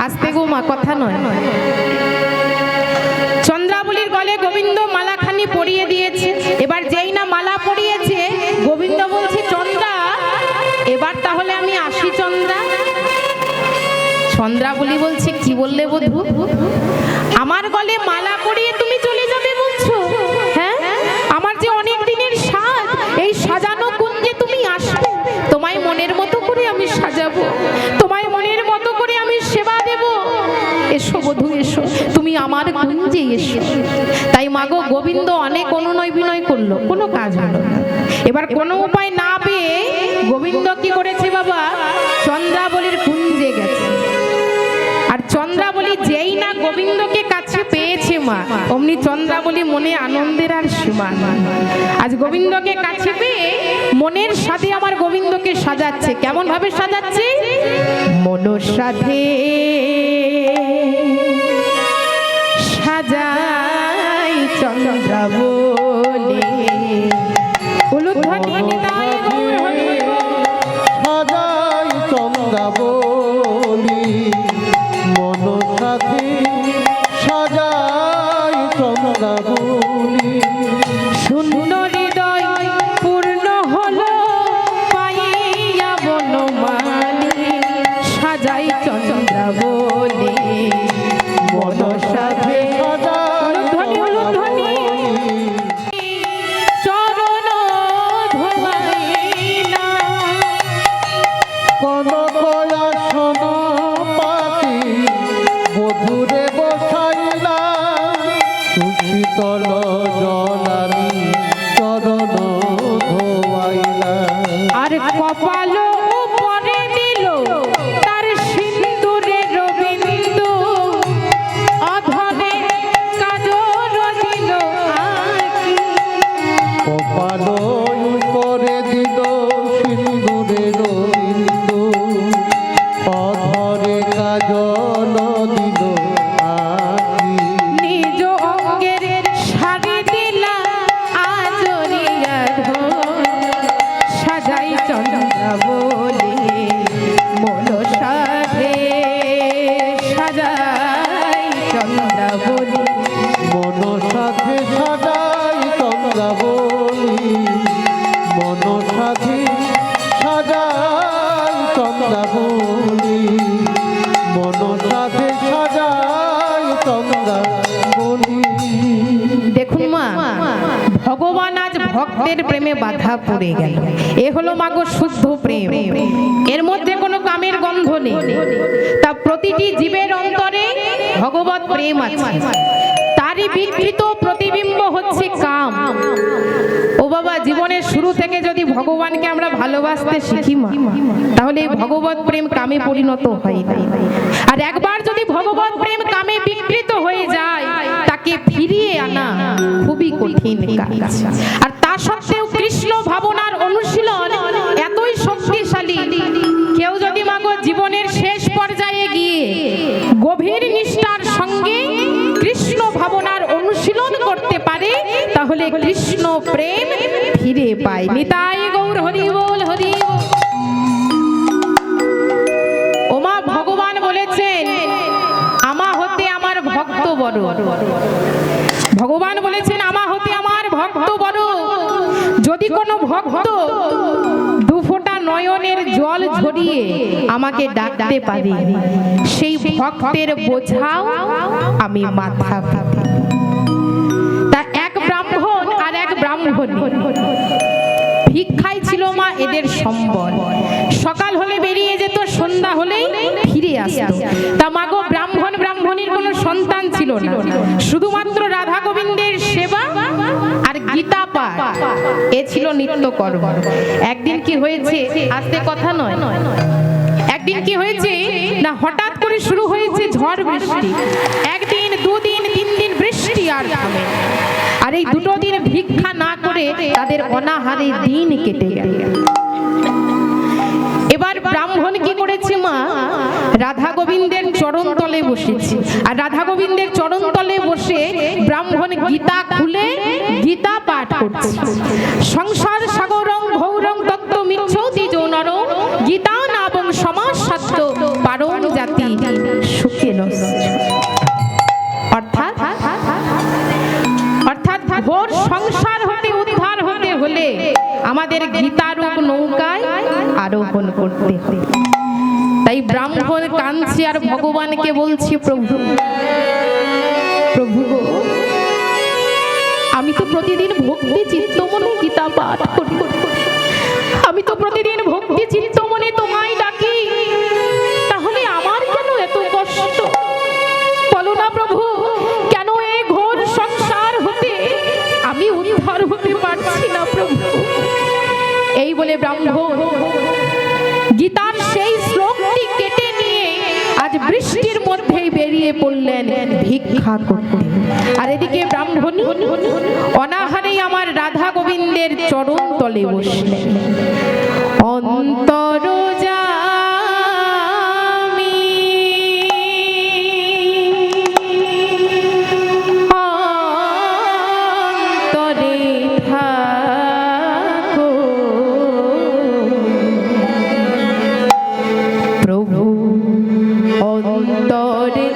আস্তে গো মা, কথা নয়। চন্দ্রাবলীর গলে গোবিন্দ মালাখানি পরিয়ে দিয়েছে। এবার যেই না মালা পরিয়েছে, গোবিন্দ বলছে, চন্দ্রা এবার তাহলে আমি আসি চন্দ্রা। চন্দ্রাবলী বলছে, কি বললে বধূ? আমার গলে মালা পরিয়ে তুমি চলে যাবে বলছো? হ্যাঁ, আমার যে অনেক দিনের সাজ, এই সাজানো কুঞ্জে তুমি আসবে, তোমায় মনের মতো করে আমি সাজাবো, তোমায় মনের মতো করে আমি সেবা দেব। এসো বধূ এসো, তুমি আমার কুঞ্জে এসো। তাই মাগো গোবিন্দ অনেক অনুনয় বিনয় করলো, কোনো কাজ হলো না। এবার কোনো উপায় না পেয়ে গোবিন্দ কি করেছে বাবা, চন্দ্রাবলীর কুঞ্জে গেছে। আর চন্দ্রাবলী যেই না গোবিন্দকে কাছে পেয়েছে মা, অমনি চন্দ্রাবলী মনে আনন্দের আর সীমা নেই। আজ গোবিন্দকে কাছে পেয়ে মনের সাথে আমার গোবিন্দকে সাজাচ্ছে। কেমন ভাবে সাজাচ্ছে? মনের সাথে সাজাই চন্দ্রাবলী। উলুধ্বনি নিতাই গৌর হরি বল। সাজাই চন্দ্রাবলী মন সাথে সাজাই চন্দ্রাবলী। সুন্দর হৃদয় পূর্ণ হলো পাইয়া বনমালী, সাজাই চন্দ্রাবলী মন সাথে। উলুধ্বনি উলুধ্বনি চরণ ধোয়াইলা। কনক আসন পাতি বধূরে বসাইলা, সুশীতল জলানি চরণ ধোয়াইলা। আর কপাল উপরে দিল তার সিন্দুরের বিন্দু, অধরে কাজল দিল আঁকি। কপাল উপরে দিল সিন্দুরের বিন্দু, অধরে কাজল দিল আঁকি। নিজ অঙ্গের শাড়ি দিলা আজরিয়া ধন, সাজাই চন্দ্রাবলী মন সাথে সাজাই চন্দ্রাবলী। মন সাথে সাজাই চন্দ্রাবলী মন সাথে সাজাই চন্দ্রাবলী মন সাথে সাজাই চন্দ্রাবলী। দেখুন মা, ভগবান আজ ভক্তের প্রেমে বাধা পড়ে গেল। এ হলো মাগো শুদ্ধ প্রেম, এর মধ্যে কোনো কামের গন্ধ নেই। তা প্রতিটি জীবের অন্তরে ভগবত প্রেম আছে, তারই বিকৃত প্রতিবিম্ব হচ্ছে কাম। ও বাবা, জীবনের শুরু থেকে যদি ভগবানকে আমরা ভালোবাসতে শিখি মা, তাহলে এই ভগবত প্রেম কামে পরিণত হয় না। আর একবার যদি ভগবত প্রেম কামে বিকৃত হয়ে যায়, তাকে ফিরিয়ে আনা খুবই কঠিন কাজ। আর তা সত্ত্বেও কৃষ্ণ ভাবনার অনুশীলন এতই শক্তিশালী, কেউ যদি মাগো জীবনের শেষ পর্যায়ে গিয়ে গভীর নিষ্ঠার সঙ্গে কৃষ্ণ ভাবনার অনুশীলন করতে পারে, তাহলে কৃষ্ণ প্রেম ফিরে পায়। নিতাই গৌর হরি বল হরি বল। ওমা ভগবান বলেছেন, আমা হতে আমার ভক্ত বড়। ভগবান বলেছেন, আমা হতে আমার ভক্ত বড়। যদি কোনো ভক্ত দুফোঁটা নয়নের জল ঝরিয়ে আমাকে ডাকতে পারে, সেই ভক্তের বোঝাও আমি মাথা পেতে। তা এক ব্রাহ্মণ আর এক ব্রাহ্মণী ভিক্ষায় ছিল মা এদের সম্বল। সকাল হলে বেরিয়ে যেত, সন্ধ্যা হলে আসতো। তা মাগো ব্রাহ্মণীর কোনো সন্তান ছিল না, শুধুমাত্র রাধা গোবিন্দের সেবা আর গীতা পাঠ এ ছিল নিত্যকর্ম। একদিন কি হয়েছে, আজকে কথা নয়, একদিন কি হয়েছে না, হঠাৎ করে শুরু হয়েছে ঝড় বৃষ্টি। একদিন, দুদিন, 3 দিন বৃষ্টি আর থামে না। আর এই দুটো দিন ভিক্ষা না করে তাদের অনাহারে দিন কেটে গেল। এবার ব্রাহ্মণ কি করেছে মা, রাধা গোবিন্দের চরণ তলে বসেছে। আর রাধা গোবিন্দের চরণ তলে বসে ব্রাহ্মণ গীতা খুলে গীতা পাঠ করছে। সংসার সাগরং ঘৌরং তত্ত্ব মিচ্ছতি যৌনর গীতা নাবং সমাজ সাধ্য পারং জাতি সুখেন। অর্থাৎ ঘোর সংসার হতে উদ্ধার হতে হলে আমাদের গীতারূপ নৌকায় আরোহণ করতে হবে। তাই ব্রাহ্মণ কাঁদছে আর ভগবানকে বলছে, প্রভু প্রভু গো, আমি তো প্রতিদিন ভক্তি চিত্তমনে গীতা পাঠ করি, আমি তো প্রতিদিন ভক্তি চিত্তমনে তোমায় ডাকি, তাহলে আমার কেন এত কষ্ট? বলো না প্রভু, কেন এই ঘোর সংসার হতে আমি উদ্ধার হতে পারছি না প্রভু? এই বলে ব্রাহ্মণ গীতার সেই শ্লোকটি কেটে নিয়ে আজ বৃষ্টির মধ্যেই বেরিয়ে পড়লেন ভিক্ষা করতে। আর এদিকে ব্রাহ্মণী অনাহারেই আমার রাধা গোবিন্দের চরণ তলে বসলেন। অন্তর অন্তরে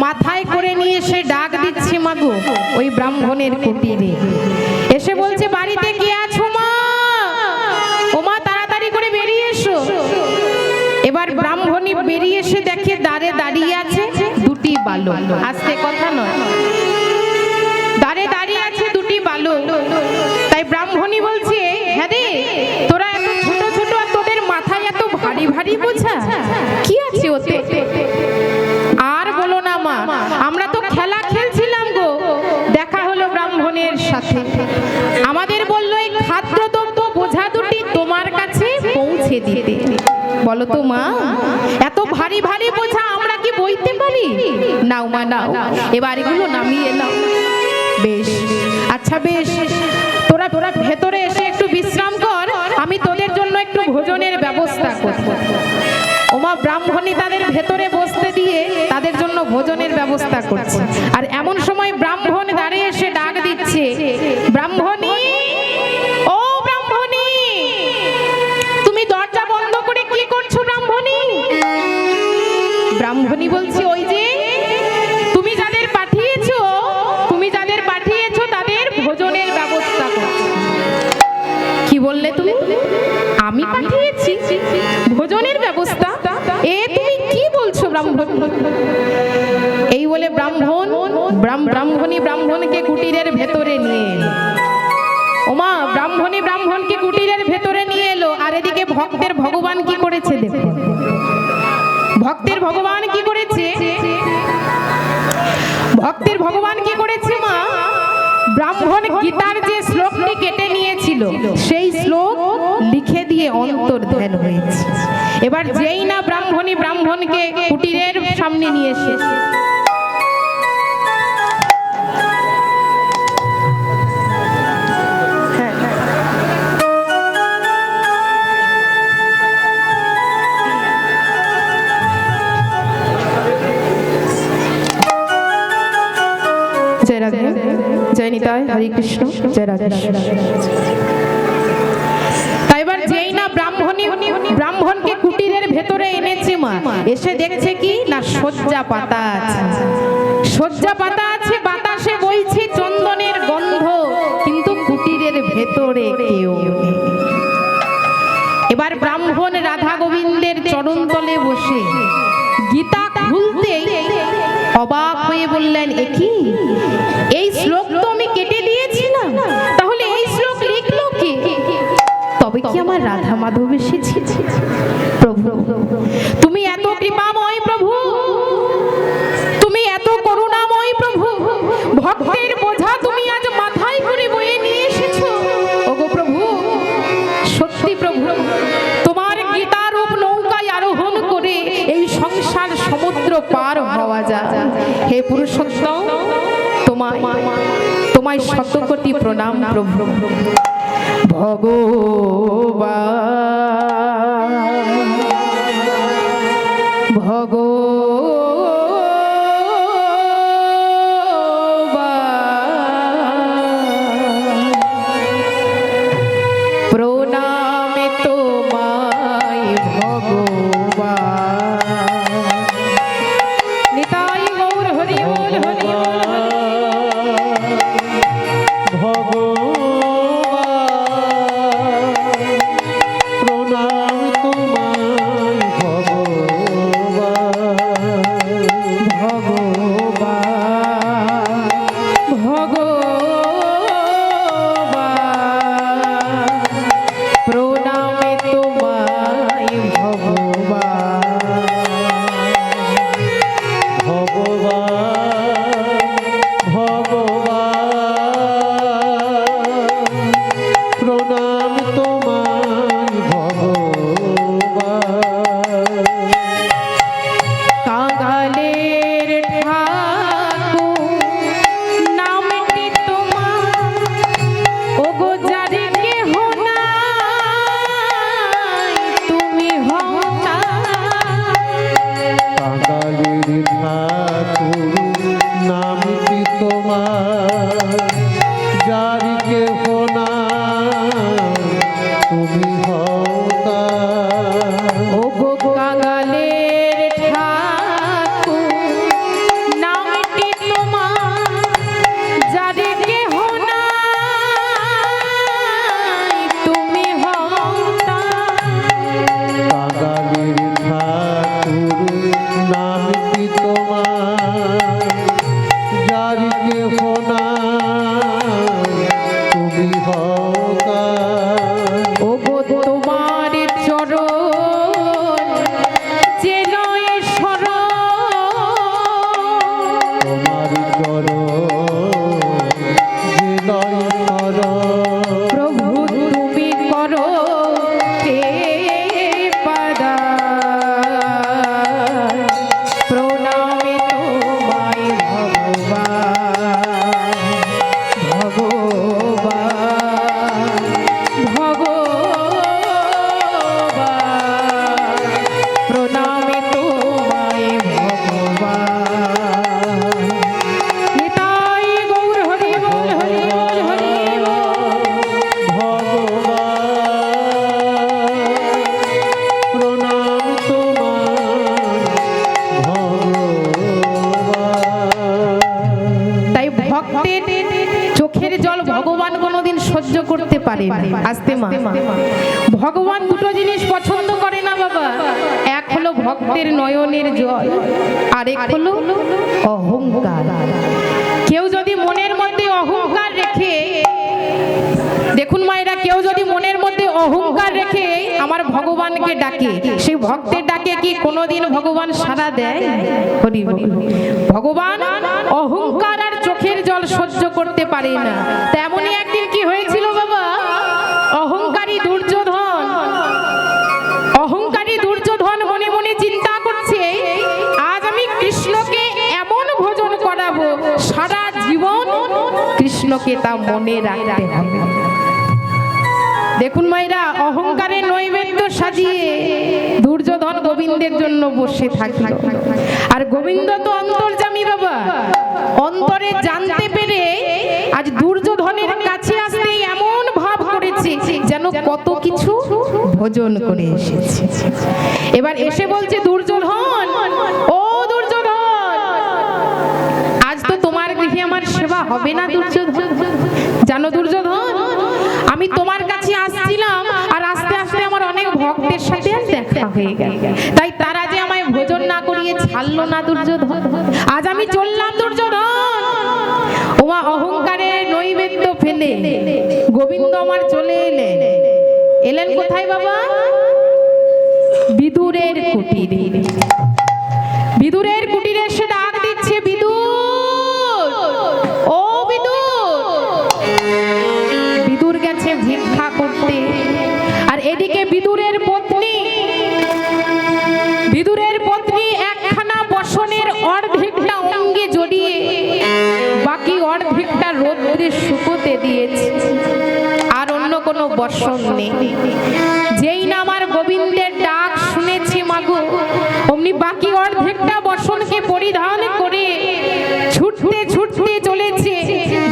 মাথায় করে নিয়ে এসে ডাক দিচ্ছে মাগো ওই ব্রাহ্মণের কুটিরে। এসে বলছে, বাড়িতে কে আছো মা? ও মা, তাড়াতাড়ি করে বেরিয়ে এসো। এবার ব্রাহ্মণী বেরিয়ে এসে দেখে দ্বারে দাঁড়িয়ে আছে দুটি বালক। আস্তে কথা নয়, দ্বারে দাঁড়িয়ে আছে দুটি বালক। তাই ব্রাহ্মণী বলছে, হ্যাঁ রে, তোরা এত ছোট ছোট আর তোদের মাথায় এত ভারী ভারী বোঝা, কি আছে ওতে? আর বলো না মা, আমরা তো খেলা খেলছিলাম গো, দেখা হলো ব্রাহ্মণের সাথে। আমাদের বললো এই খাদ্যদ্রব্য বোঝা দুটি তোমার কাছে পৌঁছে দিতে। বলো তো মা, এত ভারী ভারী বোঝা আমরা কি বইতে পারি? নাও মা নাও, এবার এগুলো নামিয়ে নাও। বেশ, আচ্ছা বেশ, তোরা তোরা ভেতরে এসে একটু বিশ্রাম কর, আমি তোদের জন্য একটু ভোজনের ব্যবস্থা করব। ওমা ব্রাহ্মণী তাদের ভেতরে বসতে দিয়ে তাদের জন্য ভোজনের ব্যবস্থা করছে। আর এমন সময় ব্রাহ্মণ দাঁড়িয়ে এসে ডাক দিচ্ছে, ব্রাহ্মণী, ও ব্রাহ্মণী, তুমি দরজা বন্ধ করে কি করছো ব্রাহ্মণী? ব্রাহ্মণী বলছে, ওই যে তুমি যাদের পাঠিয়েছো তাদের ভোজনের ব্যবস্থা করছি। কি বললে তুমি? আমি পাঠিয়েছি ভোজনের ব্যবস্থা? এ তুমি কি বলছো ব্রাহ্মণ? এই বলে ব্রাহ্মণী ব্রাহ্মণকে কুটিরের ভেতরে নিয়ে এলো। ওমা, ব্রাহ্মণী ব্রাহ্মণকে কুটিরের ভেতরে নিয়ে এলো। আর এদিকে ভক্তের ভগবান কি করেছে দেখো। ভক্তের ভগবান কি করেছে? ভক্তের ভগবান কি করেছে মা? ব্রাহ্মণ গীতার যে শ্লোকটি কেটে নিয়েছিল সেই শ্লোক লিখে দিয়ে অন্তর্ধান হয়েছে। এবার যেই না ব্রাহ্মণী ব্রাহ্মণকে কুটিরের সামনে নিয়ে এসে জয় রাধে, জয় নিতাই, হরে কৃষ্ণ, জয় রাধে। তাই এবার যেই না ব্রাহ্মণকে কুটিরের ভেতরে এনেছে মা, এসে দেখছে কি না সজ্জা পাতা আছে। সজ্জা পাতা আছে, বাতাসে বইছে চন্দনের গন্ধ, কিন্তু কুটিরের ভেতরে কেউ নেই। এবার ব্রাহ্মণ রাধা গোবিন্দের চরণ তলে বসে গীতা খুলতেই অবাক হয়ে বললেন, এ কি? এই শ্লোক তো আমি কেটে দিয়েছিলাম, তাহলে এই শ্লোক লিখলো কে? তবে কি আমার রাধা মাধব এসেছে? প্রভু, তুমি এত কৃপাময় প্রভু, তুমি এত করুণাময় প্রভু, ভক্তের বোঝা তুমি আজ মাথায় করে বয়ে নিয়ে এসেছো। ওগো প্রভু, সত্যি প্রভু, তোমার গীতারূপ নৌকায় আরোহণ করে এই সংসার সমুদ্র পার হওয়া যায়। হে পুরুষোত্তম, তোমায় শত কোটি প্রণাম প্রভু। প্রণামে তোমায় ভগবান। নিতাই গৌর হরি বল, হরি বল। ভগবান কোনোদিন সহ্য করতে পারে না। আসতে মা, ভগবান দুটো জিনিস পছন্দ করে না বাবা, এক হলো ভক্তের নয়নের জল, আরেক হলো অহংকার। কেউ যদি মনের মধ্যে অহংকার রেখে, দেখুন মায়েরা, কেউ যদি মনের মধ্যে অহংকার রেখে আমার ভগবানকে ডাকে, সেই ভক্তের ডাকে কি কোনোদিন ভগবান সাড়া দেয়? হরি বল। ভগবান অহংকার আর চোখের জল সহ্য করতে পারে না। তেমনই একদিন কি হয়েছিল বাবা, অহংকারী দুর্যোধন মনে মনে চিন্তা করছে, আজ আমি কৃষ্ণকে এমন ভোজন করাবো, সারা জীবন কৃষ্ণকে তা মনে রাখতে হবে। দেখুন মায়েরা, অহংকারের নৈবেদ্য সাজিয়ে দুর্যোধন গোবিন্দের জন্য বসে থাকলো। আর গোবিন্দ তো অন্তর্যামী বাবা, অন্তরে জানতে পেরে আজ দুর্যোধনের কাছে আসতে এমন ভাব করেছে যেন কত কিছু ভোজন করে এসেছে। এবার এসে বলছে, দুর্যোধন, ও দুর্যোধন, আজ তো তোমার গৃহে আমার সেবা হবে না দুর্যোধন। জানো দুর্যোধন, আমি তোমার কাছে আসছিলাম আর আস্তে আস্তে আমার অনেক ভক্তের সাথে দেখা হয়ে গেল, তাই তারা যে আমায় ভোজন না করিয়ে ছাড়লো না দুর্যোধন। আজ আমি চললাম দুর্যোধন। ওমা, অহংকারের নৈবেদ্য ফেলে গোবিন্দ আমার চলে এলেন কোথায় বাবা? বিদুরের কুটিরে। বিদুরের কুটিরে এসে ডাক দিচ্ছে, বিদুর, ও বিদুর। বিদুর গেছে ভিক্ষা করতে, আর এদিকে বিদুরের পত্নী একখানা বসনের অর্ধেকটা অঙ্গে জড়িয়ে বাকি অর্ধেকটা রোদ্রে শুকোতে দিয়েছে, আর অন্য কোনো বসন নেই। যেই না আমার গোবিন্দের ডাক শুনেছি মাগো, অমনি বাকি অর্ধেকটা বসনকে পরিধান করে ছুটতে ছুটতে চলেছে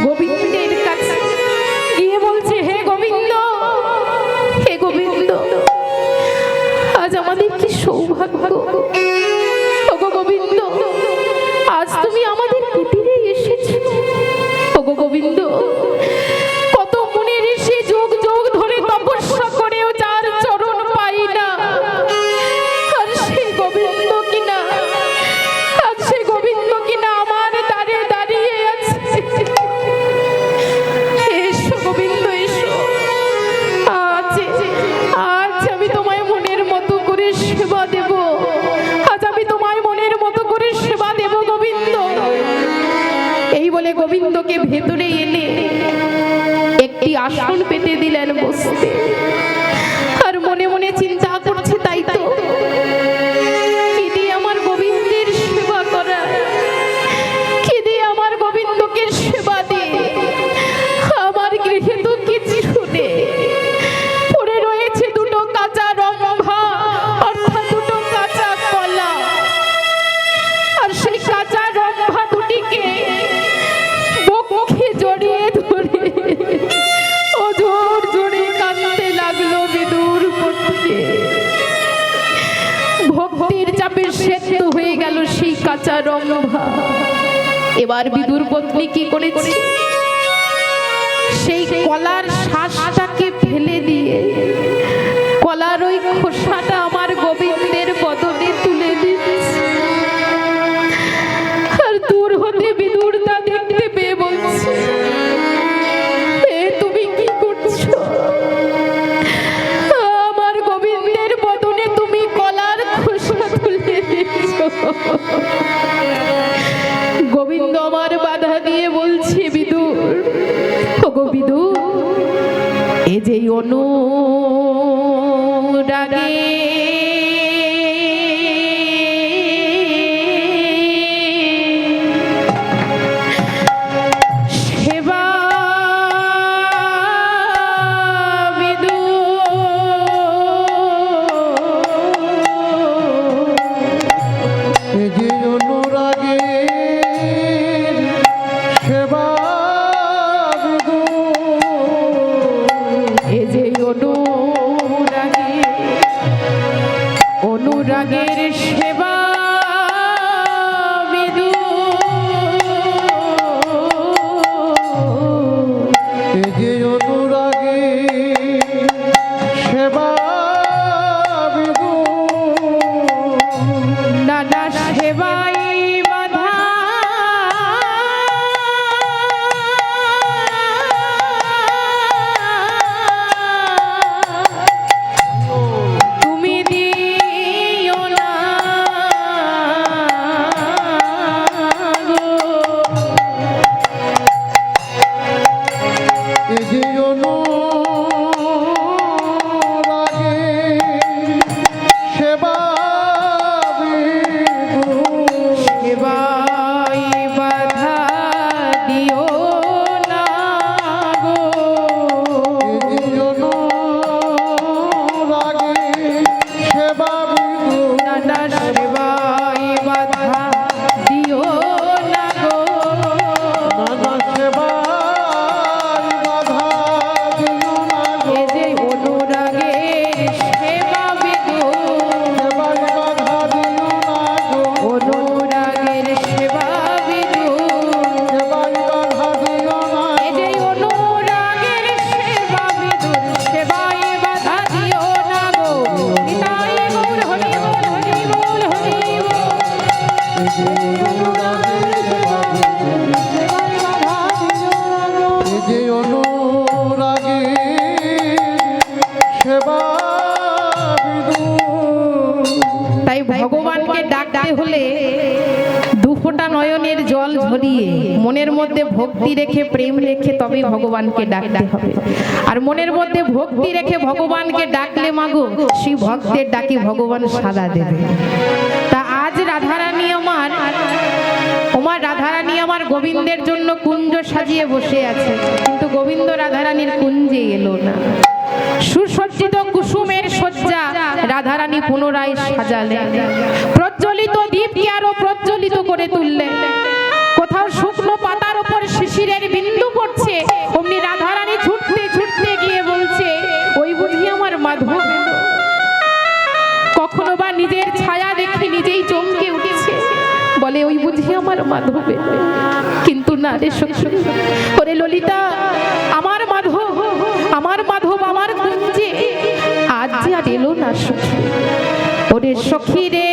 গোবিন্দের কাছে, গিয়ে বলছে, হে গোবিন্দ, হে গোবিন্দ, আজ আমাদের কি সৌভাগ্য, ওগো গোবিন্দ, আজ তুমি আমাদের কুটিরে এসেছো। ওগো গোবিন্দ, কত মনে ঋষি যুগ যুগ ধরে তপস্যা করেও যার চরণ পাই না, আর সেই গোবিন্দ কিনা, আজ সেই গোবিন্দ কিনা আমার দ্বারে দাঁড়িয়ে আছে। এসো গোবিন্দ, এসো, আজ আমি তোমায় মনের মতো করে সেবা দেব, আজ আমি তোমায় মনের মতো করে সেবা দেব গোবিন্দ। এই বলে গোবিন্দকে ভেতরে এনে একটি আসন পেতে দিলেন বসতে। আর মনে মনে চিন্তা করছে, তাই তো, কি দিয়ে আমার গোবিন্দের সেবা করা, কি দিয়ে আমার গোবিন্দকে সেবা দিয়ে, আমার গৃহে তো কিছু নেই, পড়ে রয়েছে দুটো কাঁচা রম্ভা, অর্থাৎ দুটো কাঁচা কলা। আর সেই কাঁচা রম্ভা দুটিকে বুকে জড়িয়ে ধরে ও জোর জোরে কাঁদতে লাগলো বিদুর পত্নী। ভক্তির চাপে সেদ্ধ হয়ে গেল সেই কাঁচা রম্ভা। এবার বিদুর পত্নী কি করেছে, সেই কলার শ্বাসটাকে ফেলে দিয়ে কলার ওই খোসাটা আমার গোবিন্দের বদনে তুলে দিচ্ছে। আর দূর হতে বিদুর তা দেখতে পেয়ে বলছে, তুমি কি করছো? আমার গোবিন্দের বদনে তুমি কলার খোসা তুলে দিচ্ছ। গোবিন্দ আমার বাধা দিয়ে বলছে, বিদুর, ওগো বিদুর, এ যে অনুরাগে সেবা এ যে অনুরাগের সেবা এ যে অনু নয়নের জল ঝরিয়ে মনের মধ্যে ভক্তি রেখে প্রেম রেখে তবে ভগবানকে ডাকতে হবে। আর মনের মধ্যে ভক্তি রেখে ভগবানকে ডাকলে মাগো সেই ভক্তের ডাকে ভগবান সাড়া দেবে। তা আজ রাধারানী রাধারানী আমার গোবিন্দের জন্য কুঞ্জ সাজিয়ে বসে আছে, কিন্তু গোবিন্দ রাধারানীর কুঞ্জে এলো না। সুসজ্জিত কুসুমের সজ্জা রাধারানী পুনরায় সাজালেন, প্রজ্বলিত দীপকে আরো প্রজ্বলিত করে তুললেন। কোথাও শুকনো পাতার উপর শিশিরের বিন্দু পড়ছে, অমনি রাধারানী ছুটতে ছুটতে গিয়ে বলছে, ওই বুঝি আমার মাধব। কখনো বা নিজের ছায়া দেখে নিজেই চমকে উঠেছে, বলে ওই বুঝি আমার মাধব। কিন্তু না রে সখী, ওরে ললিতা, আমার মাধব আমার কুঞ্জে আজ যে আর এলো না সখী। ওরে সখী রে,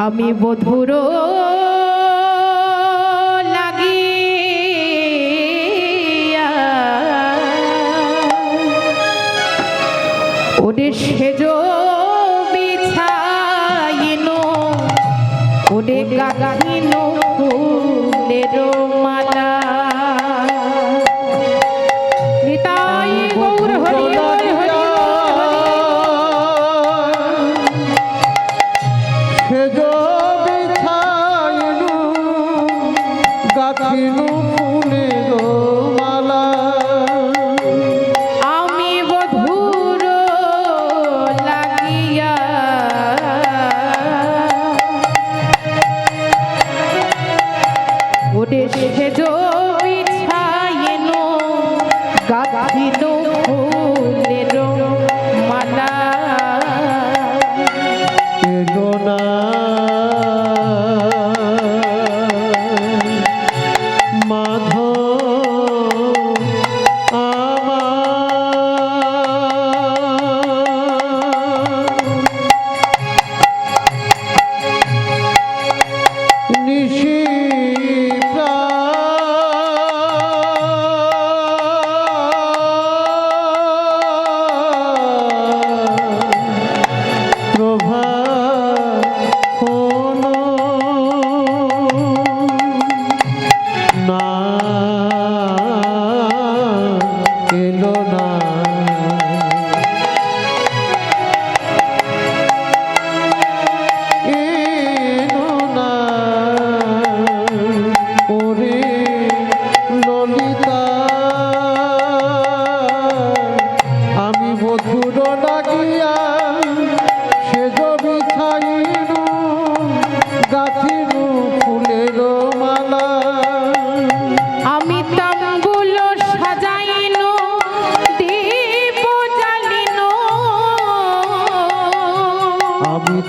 আমি বধুর লাগিয়া ওরে সেজ বিছাইন, ওরে গাহিন ফুলের মালা। নিতাই গৌর হরি হরি হরি। সেজ বিছাইনু গাথিনু ফুলের মালা। আমি বধুর লাগিয়া ওরে সেজ বিছাইন গাথিন ফুলের মালা। এলো না মাধব আমার নিশি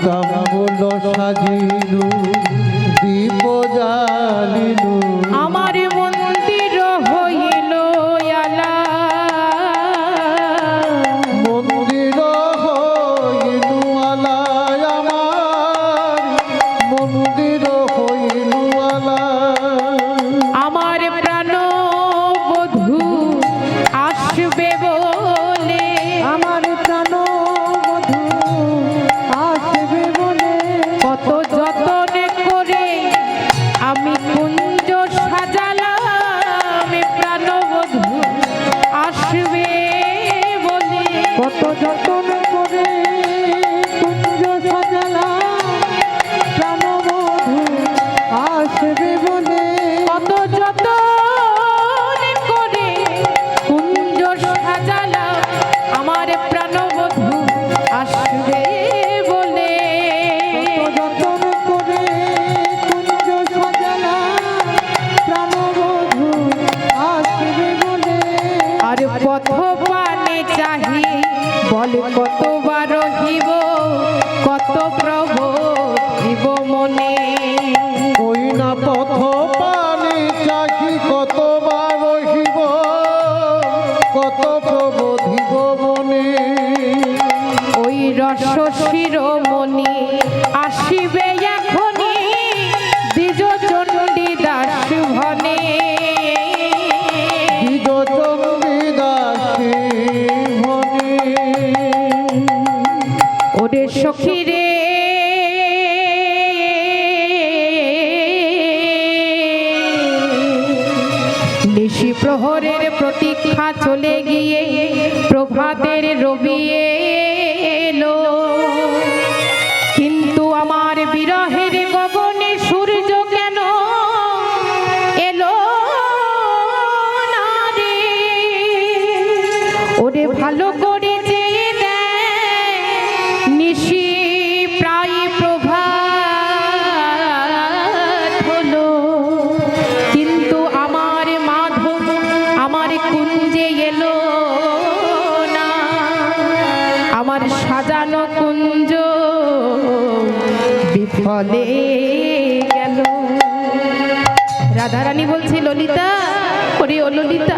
তাম্বুল সাজিনু দীপ জ্বালিনু। আমার মন্দির হইল আলা, মন্দির হইলু আলা, আমার মন্দির হইলু আলা। আমার প্রাণ বধূ আসবে বলে, আমার প্রাণ বধূ আসবে বলে, কত যতন করে আমি কুঞ্জ সাজালাম। প্রাণ বধূ আসবে বলে, কত যতন করে কুঞ্জ সাজালাম, প্রাণ বধূ আসবে বলে, কত যতন করে কুঞ্জ সাজালাম। আমার প্রাণ বধূ আসবে বলে, কত যতন করে কুঞ্জ সাজালাম, প্রাণ বধূ আসবে বলে। আর পথ পানে চাহি বলে কতবার রহিব, কত প্রভু জীব মনে। ওই না পথ পানে চাহি কতবার রহিব, কত প্রবোধিব মনে। ওই রস শিরোমণি আসিবে এখনি দ্বিজ চণ্ডী দাস ভনে। দ্বিজ চণ্ডী দাসী ভনে। সখী রে নিশি প্রহরের প্রতীক্ষা চলে গিয়ে প্রভাতের রবি এলো, কিন্তু আমার বিরহের গগনে সূর্য কেন এলো না রে? ওরে ভালো করে চেয়ে দেখ, নিশি প্রায় প্রভাত হলো, কিন্তু আমার মাধব আমার কুঞ্জে এলো না। আমার সাজানো কুঞ্জ বিফলে গেল। রাধারানী বলছে, ললিতা, ওরে ও ললিতা,